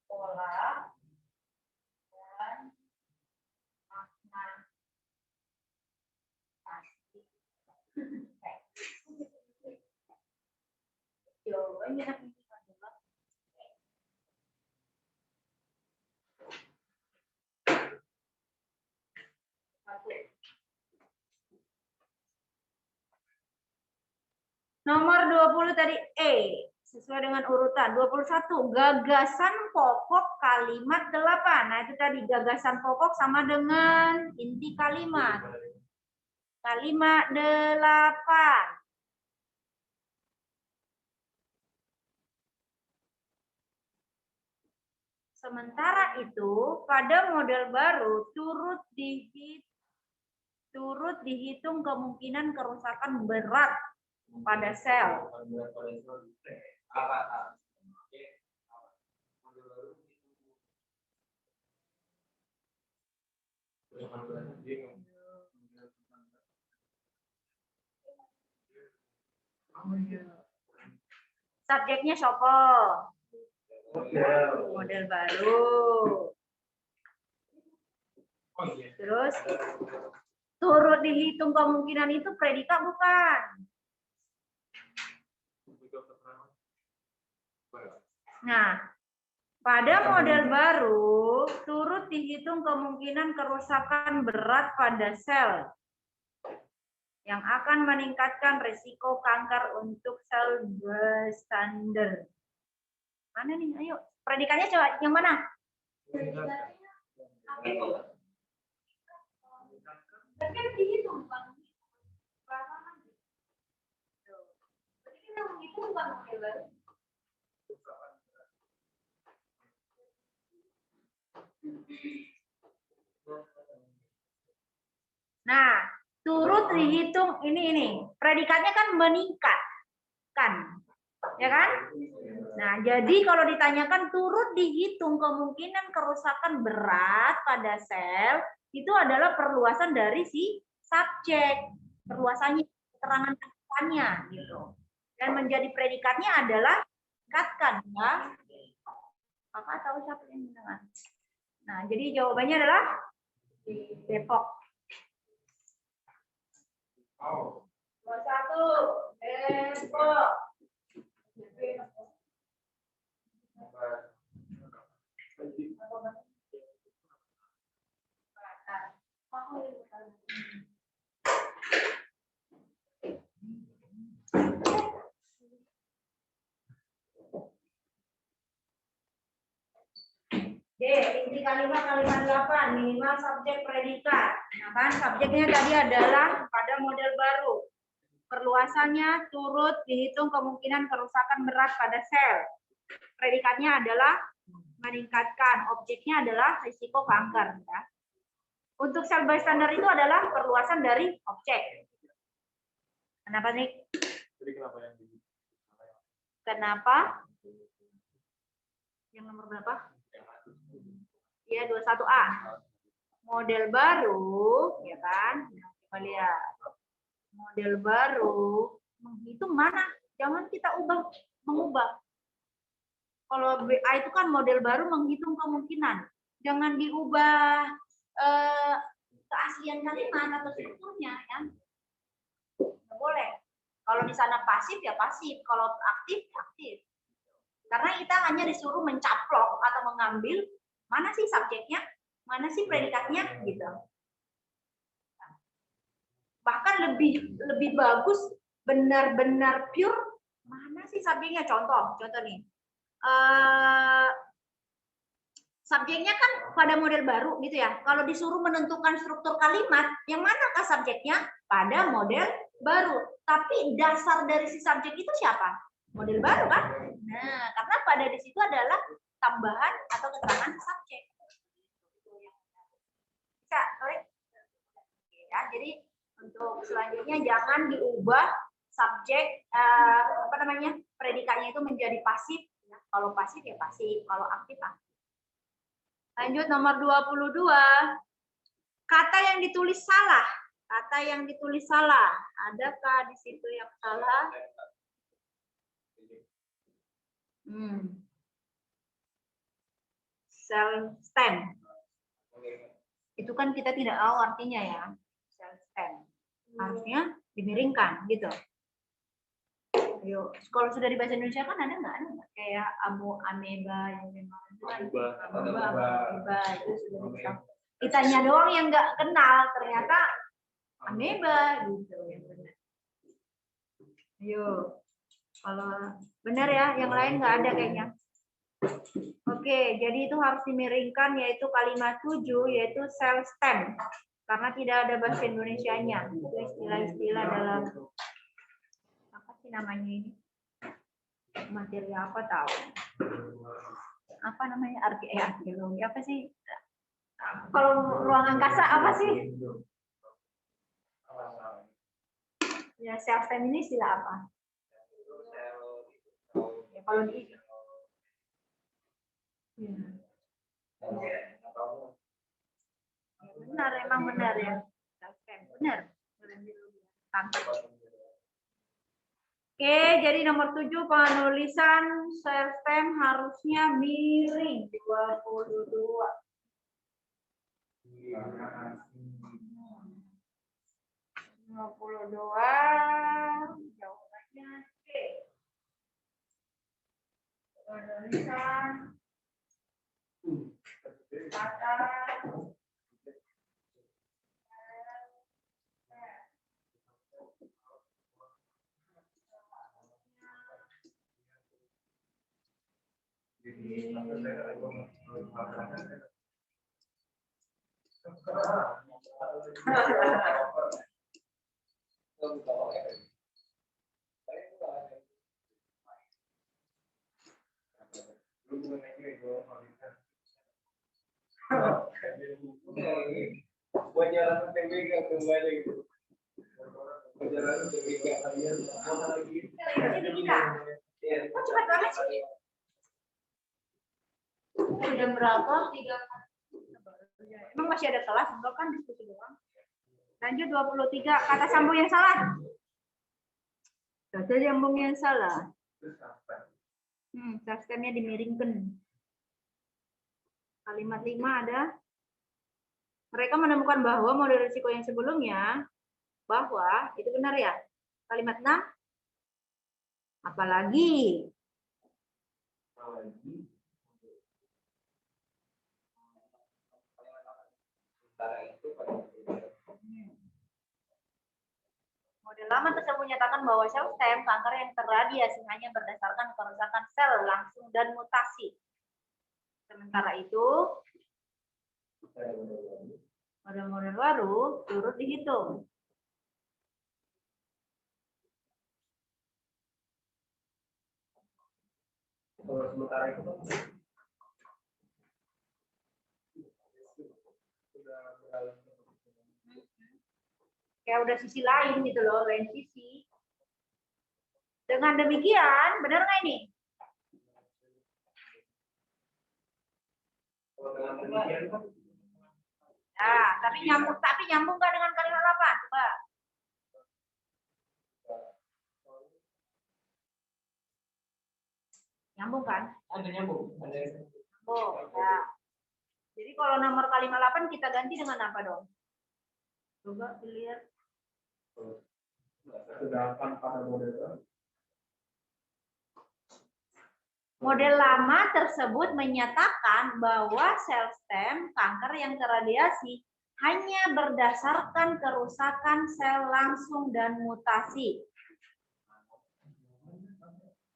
pola, dan makna pasti. Jawabannya nanti adalah satu. Nomor 20 tadi E. Sesuai dengan urutan. 21. Gagasan pokok kalimat 8. Nah, itu tadi gagasan pokok sama dengan inti kalimat. Kalimat 8. Sementara itu, pada model baru turut dihitung kemungkinan kerusakan berat pada sel. Subjeknya sopo? Model baru. Terus turut dihitung kemungkinan itu predikat bukan? Nah, pada model baru turut dihitung kemungkinan kerusakan berat pada sel yang akan meningkatkan risiko kanker untuk sel bystander. Mana nih? Ayo, predikatnya coba yang mana? Kan dihitung bukan Nah, turut dihitung ini predikatnya kan meningkatkan, ya kan? Nah, jadi kalau ditanyakan turut dihitung kemungkinan kerusakan berat pada sel itu adalah perluasan dari si subjek, perluasannya, keterangan keterangannya gitu. Dan menjadi predikatnya adalah meningkatkan, ya. Kakak tahu siapa yang mendengar? Nah, jadi jawabannya adalah di Depok. 21 Depok. D, inti kalimat 8, minimal subjek predikat. Nah kan subjeknya tadi adalah pada model baru. Perluasannya turut dihitung kemungkinan kerusakan berat pada sel. Predikatnya adalah meningkatkan, objeknya adalah risiko kanker. Ya. Untuk sel bystander itu adalah perluasan dari objek. Kenapa nih? Jadi kenapa yang di? Kenapa? Yang nomor berapa? Ya 21A. Model baru, ya kan? Coba lihat. Model baru menghitung mana? Jangan kita mengubah. Kalau BA itu kan model baru menghitung kemungkinan. Jangan diubah keaslian kalimat atau strukturnya ya. Nggak boleh. Kalau di sana pasif ya pasif, kalau aktif ya aktif. Karena kita hanya disuruh mencaplok atau mengambil mana sih subjeknya, mana sih predikatnya gitu. Bahkan lebih bagus benar-benar pure mana sih subjeknya. Contoh nih. Subjeknya kan pada model baru gitu ya. Kalau disuruh menentukan struktur kalimat, yang manakah subjeknya? Pada model baru. Tapi dasar dari si subjek itu siapa? Model baru kan? Nah, karena pada di situ adalah tambahan atau keterangan subjek. Bisa, sorry. Ya, jadi untuk selanjutnya jangan diubah subjek predikatnya itu menjadi pasif. Ya, kalau pasif ya pasif, kalau aktif aktif. Lanjut nomor 22. Kata yang ditulis salah. Kata yang ditulis salah. Adakah di situ yang salah? Self stem. Itu kan kita tidak tahu artinya ya. Self stem. Harusnya dimiringkan gitu. Ayo, kalau sudah di bahasa Indonesia kan ada nggak? Ada nggak? Kayak ameba yang memang ameba itu sudah bisa. Kitanya doang yang nggak kenal, ternyata ameba gitu yang benar. Ayo, kalau benar ya, yang lain nggak ada kayaknya. Oke, jadi itu harus dimiringkan yaitu kalimat 7 yaitu self stem karena tidak ada bahasa Indonesianya. Itu istilah-istilah dalam namanya ini materi apa tahu apa namanya arkeologi apa sih kalau ruang angkasa apa sih ya self stem ini istilah apa ya, kalau di benar emang benar ya self stem benar. Oke, jadi nomor 7 penulisan self stem harusnya miring 22. Jawabannya C. Penulisan kata buat jalan TBK kembali gitu. Jalan TBK kalian sama lagi. Kok cepat banget sih? Jam berapa? 3. Emang masih ada kelas? Enggak kan diskusi doang. Lanjut 23. Kata sambung yang salah. Kata sambung yang salah. Self stemnya dimiringkan. Kalimat 5 ada. Mereka menemukan bahwa model risiko yang sebelumnya bahwa itu benar ya. Kalimat 6 apalagi model lama tersebut menyatakan bahwa sel stem kanker yang terradiasi hanya berdasarkan kerusakan sel langsung dan mutasi. Sementara itu model-model baru turut dihitung. Sementara itu kayak udah sisi lain gitu loh, lain sisi. Dengan demikian, benar nggak ini? Nah, tapi nyambung nggak dengan kalimat 8? Coba. Nyambung kan? Ada nyambung. Ada. Oh, ya. Jadi kalau nomor kalimat 8 kita ganti dengan apa dong? Coba dilihat. Sedangkan pada model Lama tersebut menyatakan bahwa sel stem kanker yang terradiasi hanya berdasarkan kerusakan sel langsung dan mutasi.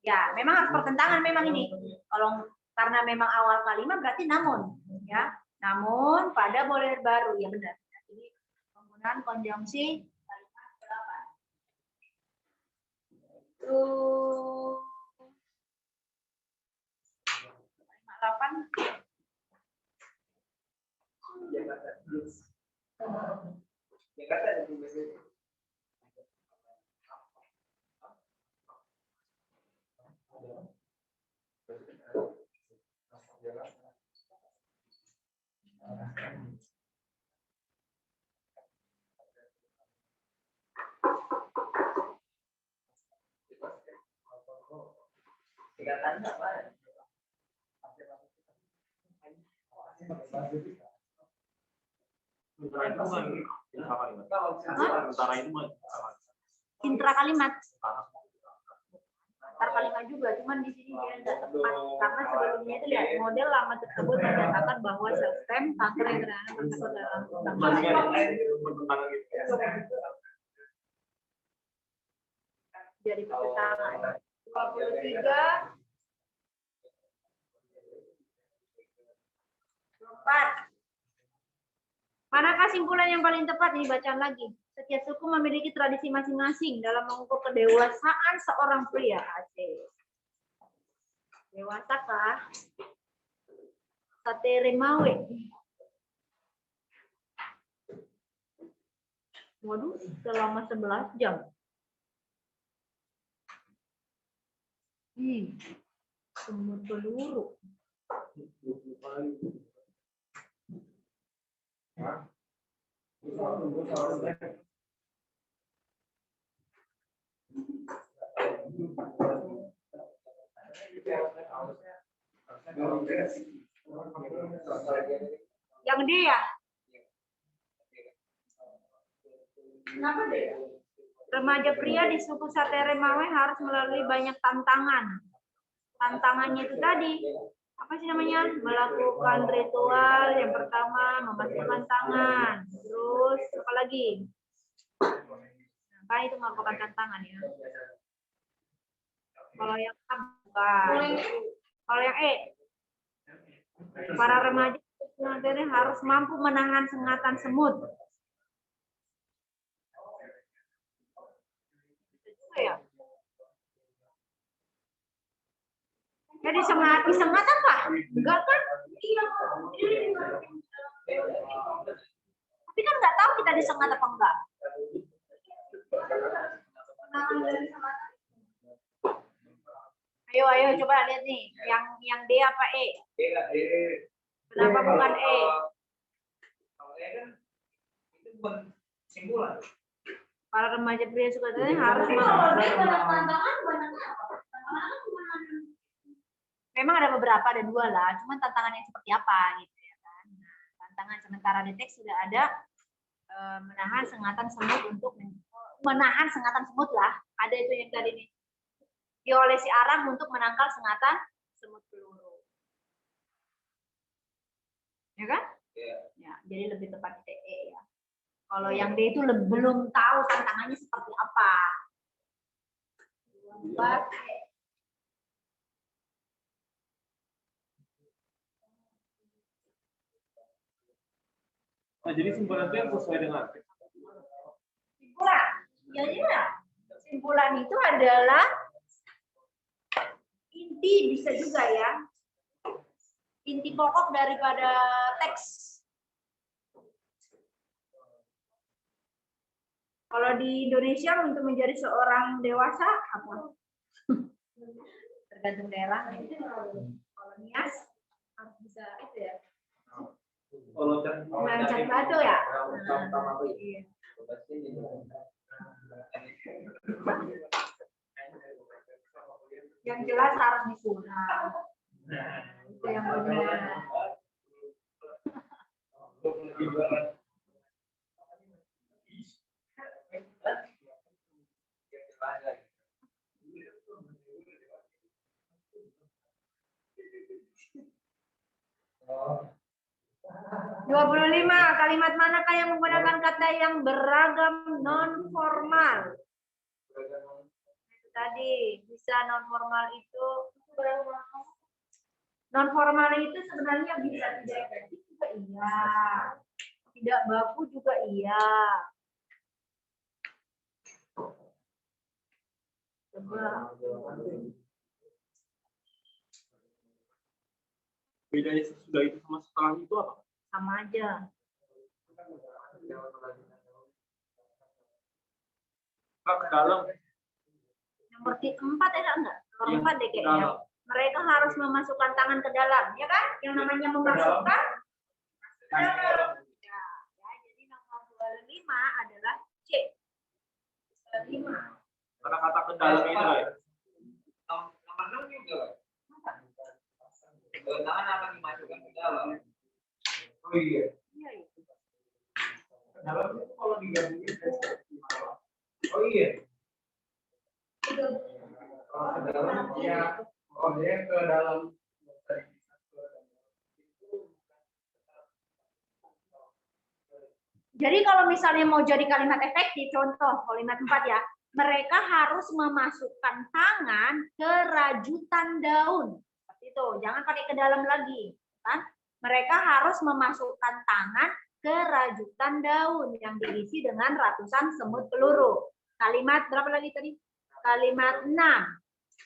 Ya, memang harus pertentangan memang ini. Kalau karena memang awal kalimat berarti namun, ya. Namun pada model baru ya benar. Jadi penggunaan konjungsi kalimat berapa? Kalimat 8. Jakarta ada dua. Singkatannya apa? Sementara itu mah Intra kalimat. Antar kalimat juga, cuman di sini dia tidak tepat karena sebelumnya itu lihat model lama tersebut menyatakan bahwa sel stem kanker yang terdapat dalam jadi pertentangan 23 4. Manakah simpulan yang paling tepat? Ini bacaan lagi. Setiap suku memiliki tradisi masing-masing dalam mengukur kedewasaan seorang pria. Aceh. Dewasakah? Sateremawe. Waduh, selama 11 jam. Semut peluru. Yang D ya? Kenapa D? Remaja pria di suku Sateremawe harus melalui banyak tantangan. Tantangannya itu tadi, apa sih namanya? Melakukan ritual yang pertama, memasukkan tangan. Terus apa lagi? Nah, itu merupakan tantangan ya. Kalau yang A bukan. Kalau yang E, para remaja harus mampu menahan sengatan semut. Ya. Jadi disengat apa? Enggak kan? Tapi kan nggak tahu kita disengat apa enggak. Ayo coba lihat nih, yang D apa E? Kenapa bukan E? Kalau E kan itu bukan simpulan. Para remaja pria Sukatani harus memang ada beberapa, ada 2 lah, cuman tantangannya seperti apa gitu ya kan. Nah, tantangan sementara di teks sudah ada menahan sengatan semut untuk menahan sengatan semut lah. Ada itu yang tadi nih. Diolesi arang untuk menangkal sengatan semut peluru. Ya kan? Ya, jadi lebih tepat di E ya. Kalau yang D itu belum tahu tantangannya seperti apa. 4. Nah, jadi simpulan itu yang sesuai dengan Simpulan. Ya. Simpulan itu adalah inti, bisa juga ya. Inti pokok daripada teks. Kalau di Indonesia untuk menjadi seorang dewasa apa? Tergantung daerah. Kalau Nias harus bisa itu ya. Mencari batu ya. Iya. Yang Yang jelas harus disunat. Nah, itu yang benar. Oh. 25. Kalimat manakah yang menggunakan kata yang beragam non formal? Tadi bisa non formal itu sebenarnya bisa tidak efektif juga iya, tidak baku juga iya. Coba. Bedanya sesudah itu sama setelah itu apa? Sama aja. Kak, ke dalam. Nomor 4 ada enggak? Nomor 4 deh kayaknya. Dalam. Mereka harus memasukkan tangan ke dalam, ya kan? Yang namanya memasukkan ke dalam. Ya, jadi nomor 25 adalah C. 25. Karena kata ke dalam itu ya. Nomor 6 juga. Tangan akan dimasukkan ke dalam. Oh iya. Iya, itu. Ke dalam itu kalau digabungin. Oh iya. Kalau ke dalam ya, oh dia ke dalam. Jadi kalau misalnya mau jadi kalimat efektif, contoh kalimat 4 ya, mereka harus memasukkan tangan ke rajutan daun. Seperti itu, jangan pakai ke dalam lagi, kan? Mereka harus memasukkan tangan ke rajutan daun yang diisi dengan ratusan semut peluru. Kalimat berapa lagi tadi? Kalimat 6.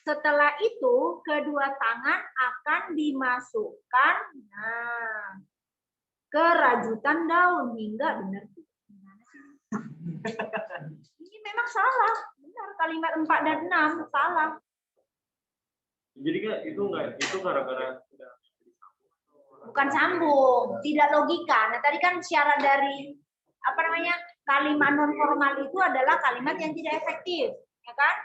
Setelah itu kedua tangan akan dimasukkan ke rajutan daun hingga benar. Ini memang salah. Benar kalimat 4 dan 6 salah. Jadi kan itu gara-gara Bukan sambung, tidak logika. Nah, tadi kan syarat dari kalimat non formal itu adalah kalimat yang tidak efektif, ya kan?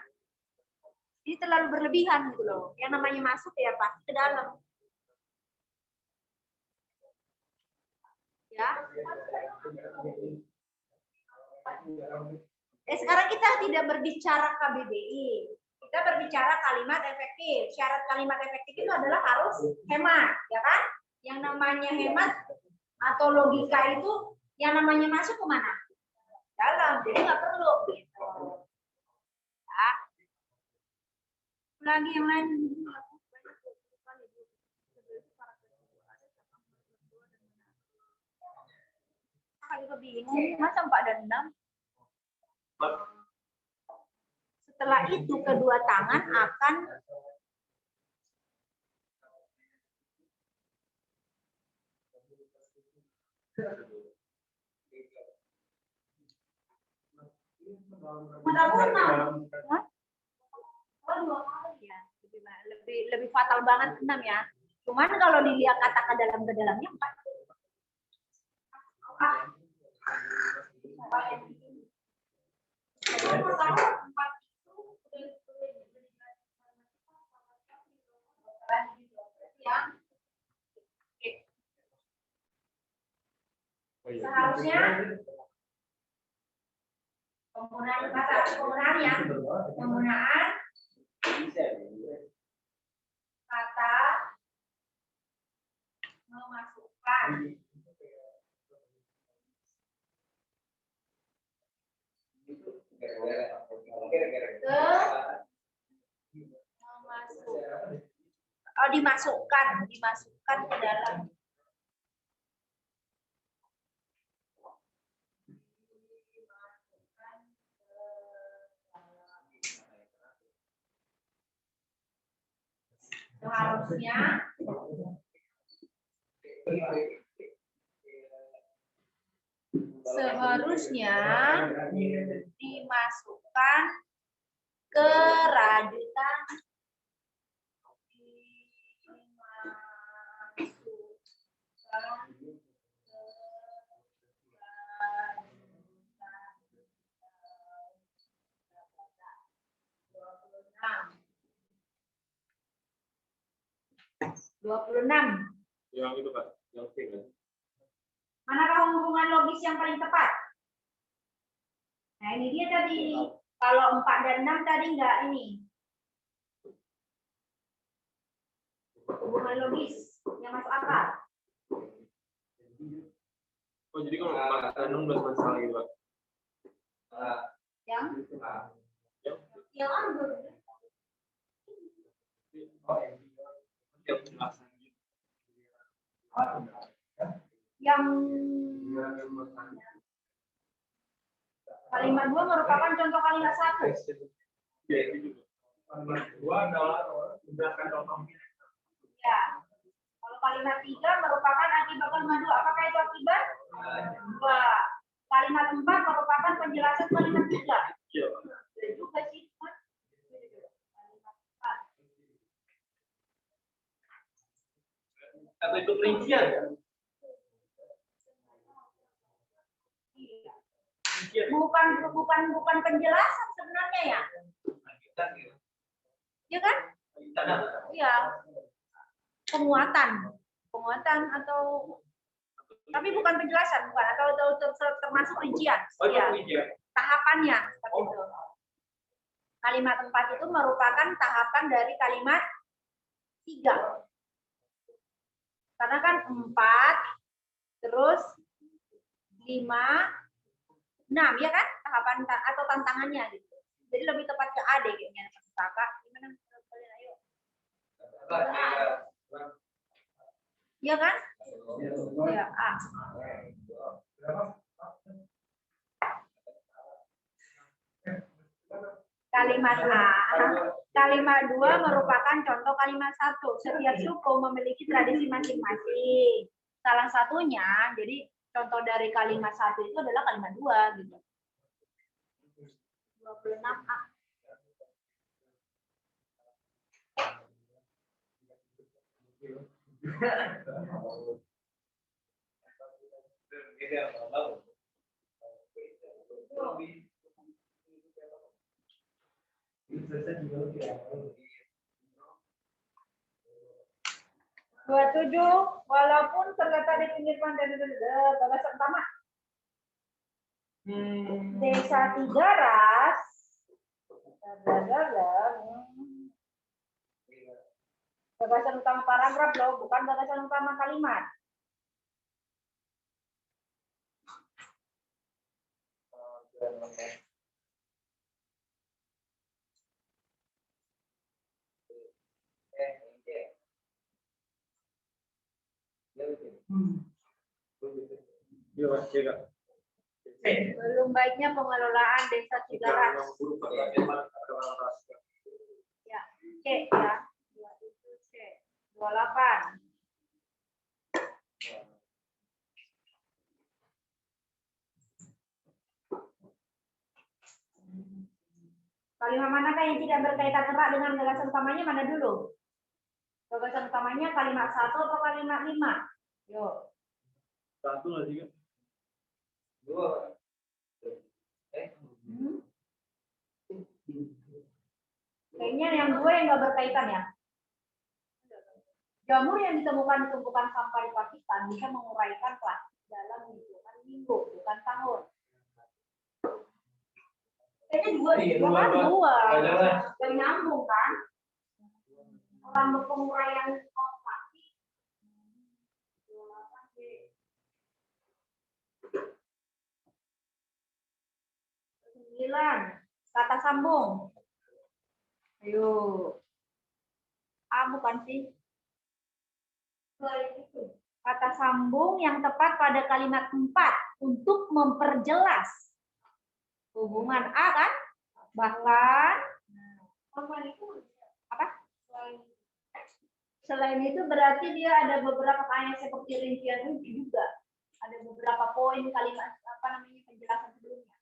Ini terlalu berlebihan gitu loh. Yang namanya masuk ya pasti ke dalam. Ya. Sekarang kita tidak berbicara KBBI. Kita berbicara kalimat efektif. Syarat kalimat efektif itu adalah harus hemat, ya kan? Yang namanya hemat atau logika itu yang namanya masuk ke mana? Dalam. Jadi nggak perlu gitu. Ya. Lagi yang lain. Juga bingung, masa 4 dan 6? Setelah itu kedua tangan akan lebih fatal banget 6 ya. Cuman kalau dilihat kata ke dalamnya 4. Seharusnya penggunaan kata memasukkan dimasukkan ke dalam. Seharusnya dimasukkan ke rajutan 26. Yang itu Kak, yang C kan. Manakah hubungan logis yang paling tepat? Nah, ini dia tadi. Kalau 4 dan 6 tadi enggak ini. Hubungan logis yang masuk akal. Oh jadi kalau 4 dan 6 udah selesai gitu Kak. Yang yang ambil. Yang kalimat 2 merupakan contoh kalimat 1. Ya itu juga. Kalimat 2 adalah menjelaskan contohnya. Ya. Kalau kalimat 3 merupakan akibat kalimat 2. Apakah itu akibat? 2. Kalimat 4 merupakan penjelasan kalimat 3. Iya. Betul juga sih. Kalimat 4. Atau itu rincian ya? Bukan penjelasan sebenarnya ya. Ya kan? Iya. Penguatan atau tapi bukan penjelasan, bukan atau termasuk rincian. Ya. Tahapannya seperti itu. Kalimat 4 itu merupakan tahapan dari kalimat 3. Karena kan 4 terus 5 6 ya kan tahapan atau tantangannya gitu. Jadi lebih tepat ke A deh kayaknya Kakak. Gimana kalian ayo? Iya kan? Ya A. Kalimat A. Kalimat 2 merupakan contoh kalimat 1. Setiap suku memiliki tradisi masing-masing. Salah satunya jadi contoh dari kalimat 1 itu adalah kalimat 2 gitu. 26A. Tujuh, walaupun terletak di pinggir pantai gagasan utama. Desa Tigaras. Gagasan utama paragraf loh, bukan gagasan utama kalimat. Belum baiknya pengelolaan desa Tigaras. Ya, C ya. 28. Kalimat manakah yang tidak berkaitan erat dengan gagasan utamanya mana dulu? Gagasan utamanya kalimat 1 atau kalimat 5? Yuk. 1 lah juga. 2. Kayaknya yang 2 yang nggak berkaitan ya. Jamur yang ditemukan di tumpukan sampah di Pakistan bisa menguraikan plastik dalam hitungan minggu, bukan tahun. Kayaknya 2. Gak nyambung kan? Orang berpenguraian plastik. 9. Kata sambung. Ayo. A bukan sih? Kata sambung yang tepat pada kalimat 4 untuk memperjelas hubungan A kan? Bahkan apa? Selain itu berarti dia ada beberapa kayak seperti rincian juga. Ada beberapa poin kalimat penjelasan sebelumnya.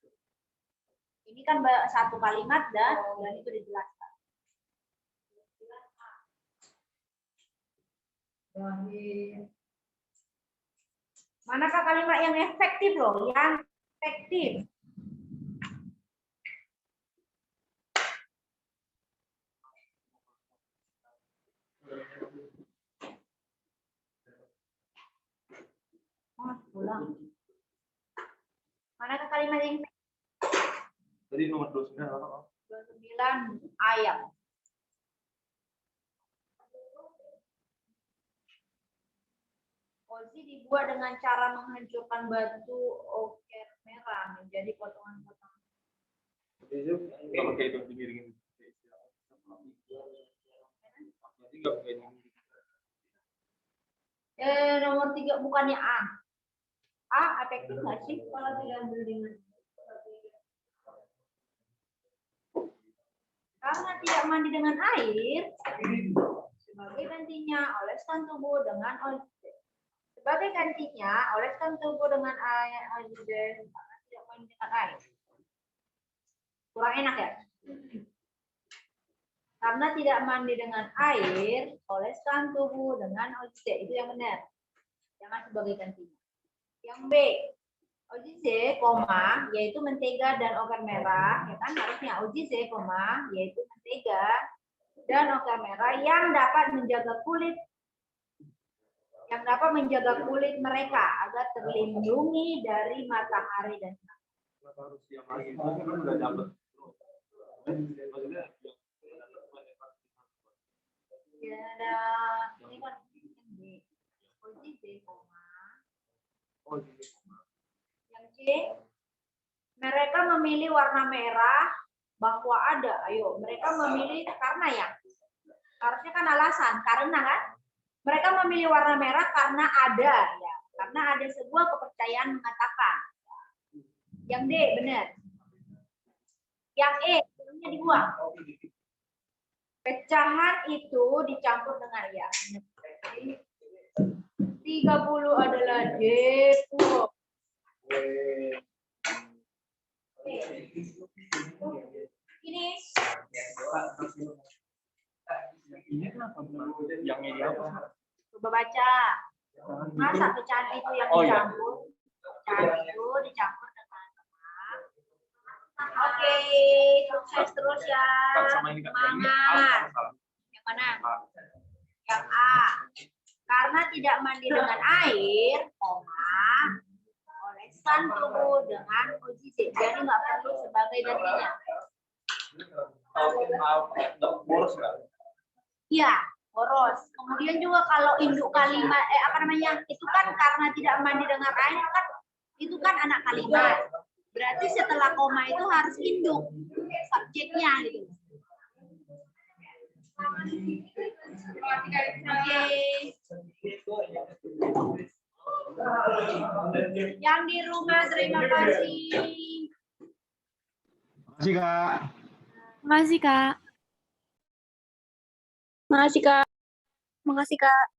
Ini kan satu kalimat dan itu dijelaskan. Manakah kalimat yang efektif loh? Yang efektif. Ulang. Mana kalimat yang Tadi nomor 29 apa? 29 ayat. Ozi dibuat dengan cara menghancurkan batu oker merah menjadi potongan-potongan. Itu nggak pakai itu dimiringin. Berarti nggak pakai ini. Nomor 3 bukannya A. A efektif nggak sih kalau diambil dengan karena tidak mandi dengan air sebagai gantinya oleskan tubuh dengan oksigen. Sebagai gantinya oleskan tubuh dengan air oksigen karena tidak mandi dengan air. Kurang enak ya? Karena tidak mandi dengan air, oleskan tubuh dengan oksigen. Itu yang benar. Jangan sebagai gantinya. Yang B, OJC, yaitu mentega dan oker merah, ya kan harusnya OJC, yaitu mentega dan oker merah yang dapat menjaga kulit mereka agar terlindungi dari matahari dan sinar. Harus siang lagi. Itu kan udah dapat. Maksudnya Ya, ada ini kan yang B, OJC, oh gitu. yang C, mereka memilih warna merah bahwa ada. Ayo, mereka memilih karena ya. Harusnya kan alasan, karena kan. Mereka memilih warna merah karena ada ya. Karena ada sebuah kepercayaan mengatakan. Yang D, benar. Yang E, ini dibuang. Pecahan itu dicampur dengan ya. 30 adalah D. Ini Ini kenapa? Yang ini apa? coba baca. Masa pecahan itu yang dicampur? Pecahan itu dicampur dengan lemak. Oke, sukses terus ya. Semangat. Yang mana? Yang A. Karena tidak mandi dengan air, oleskan tubuh dengan OJC. Jadi nggak perlu sebagai gantinya. Boros nggak? Iya, boros. Kemudian juga kalau induk kalimat, itu kan karena tidak mandi dengan air kan, itu kan anak kalimat. Berarti setelah koma itu harus induk subjeknya gitu. Oke. Yang di rumah terima kasih. Makasih Kak. Makasih, Kak. Makasih, Kak. Makasih, Kak.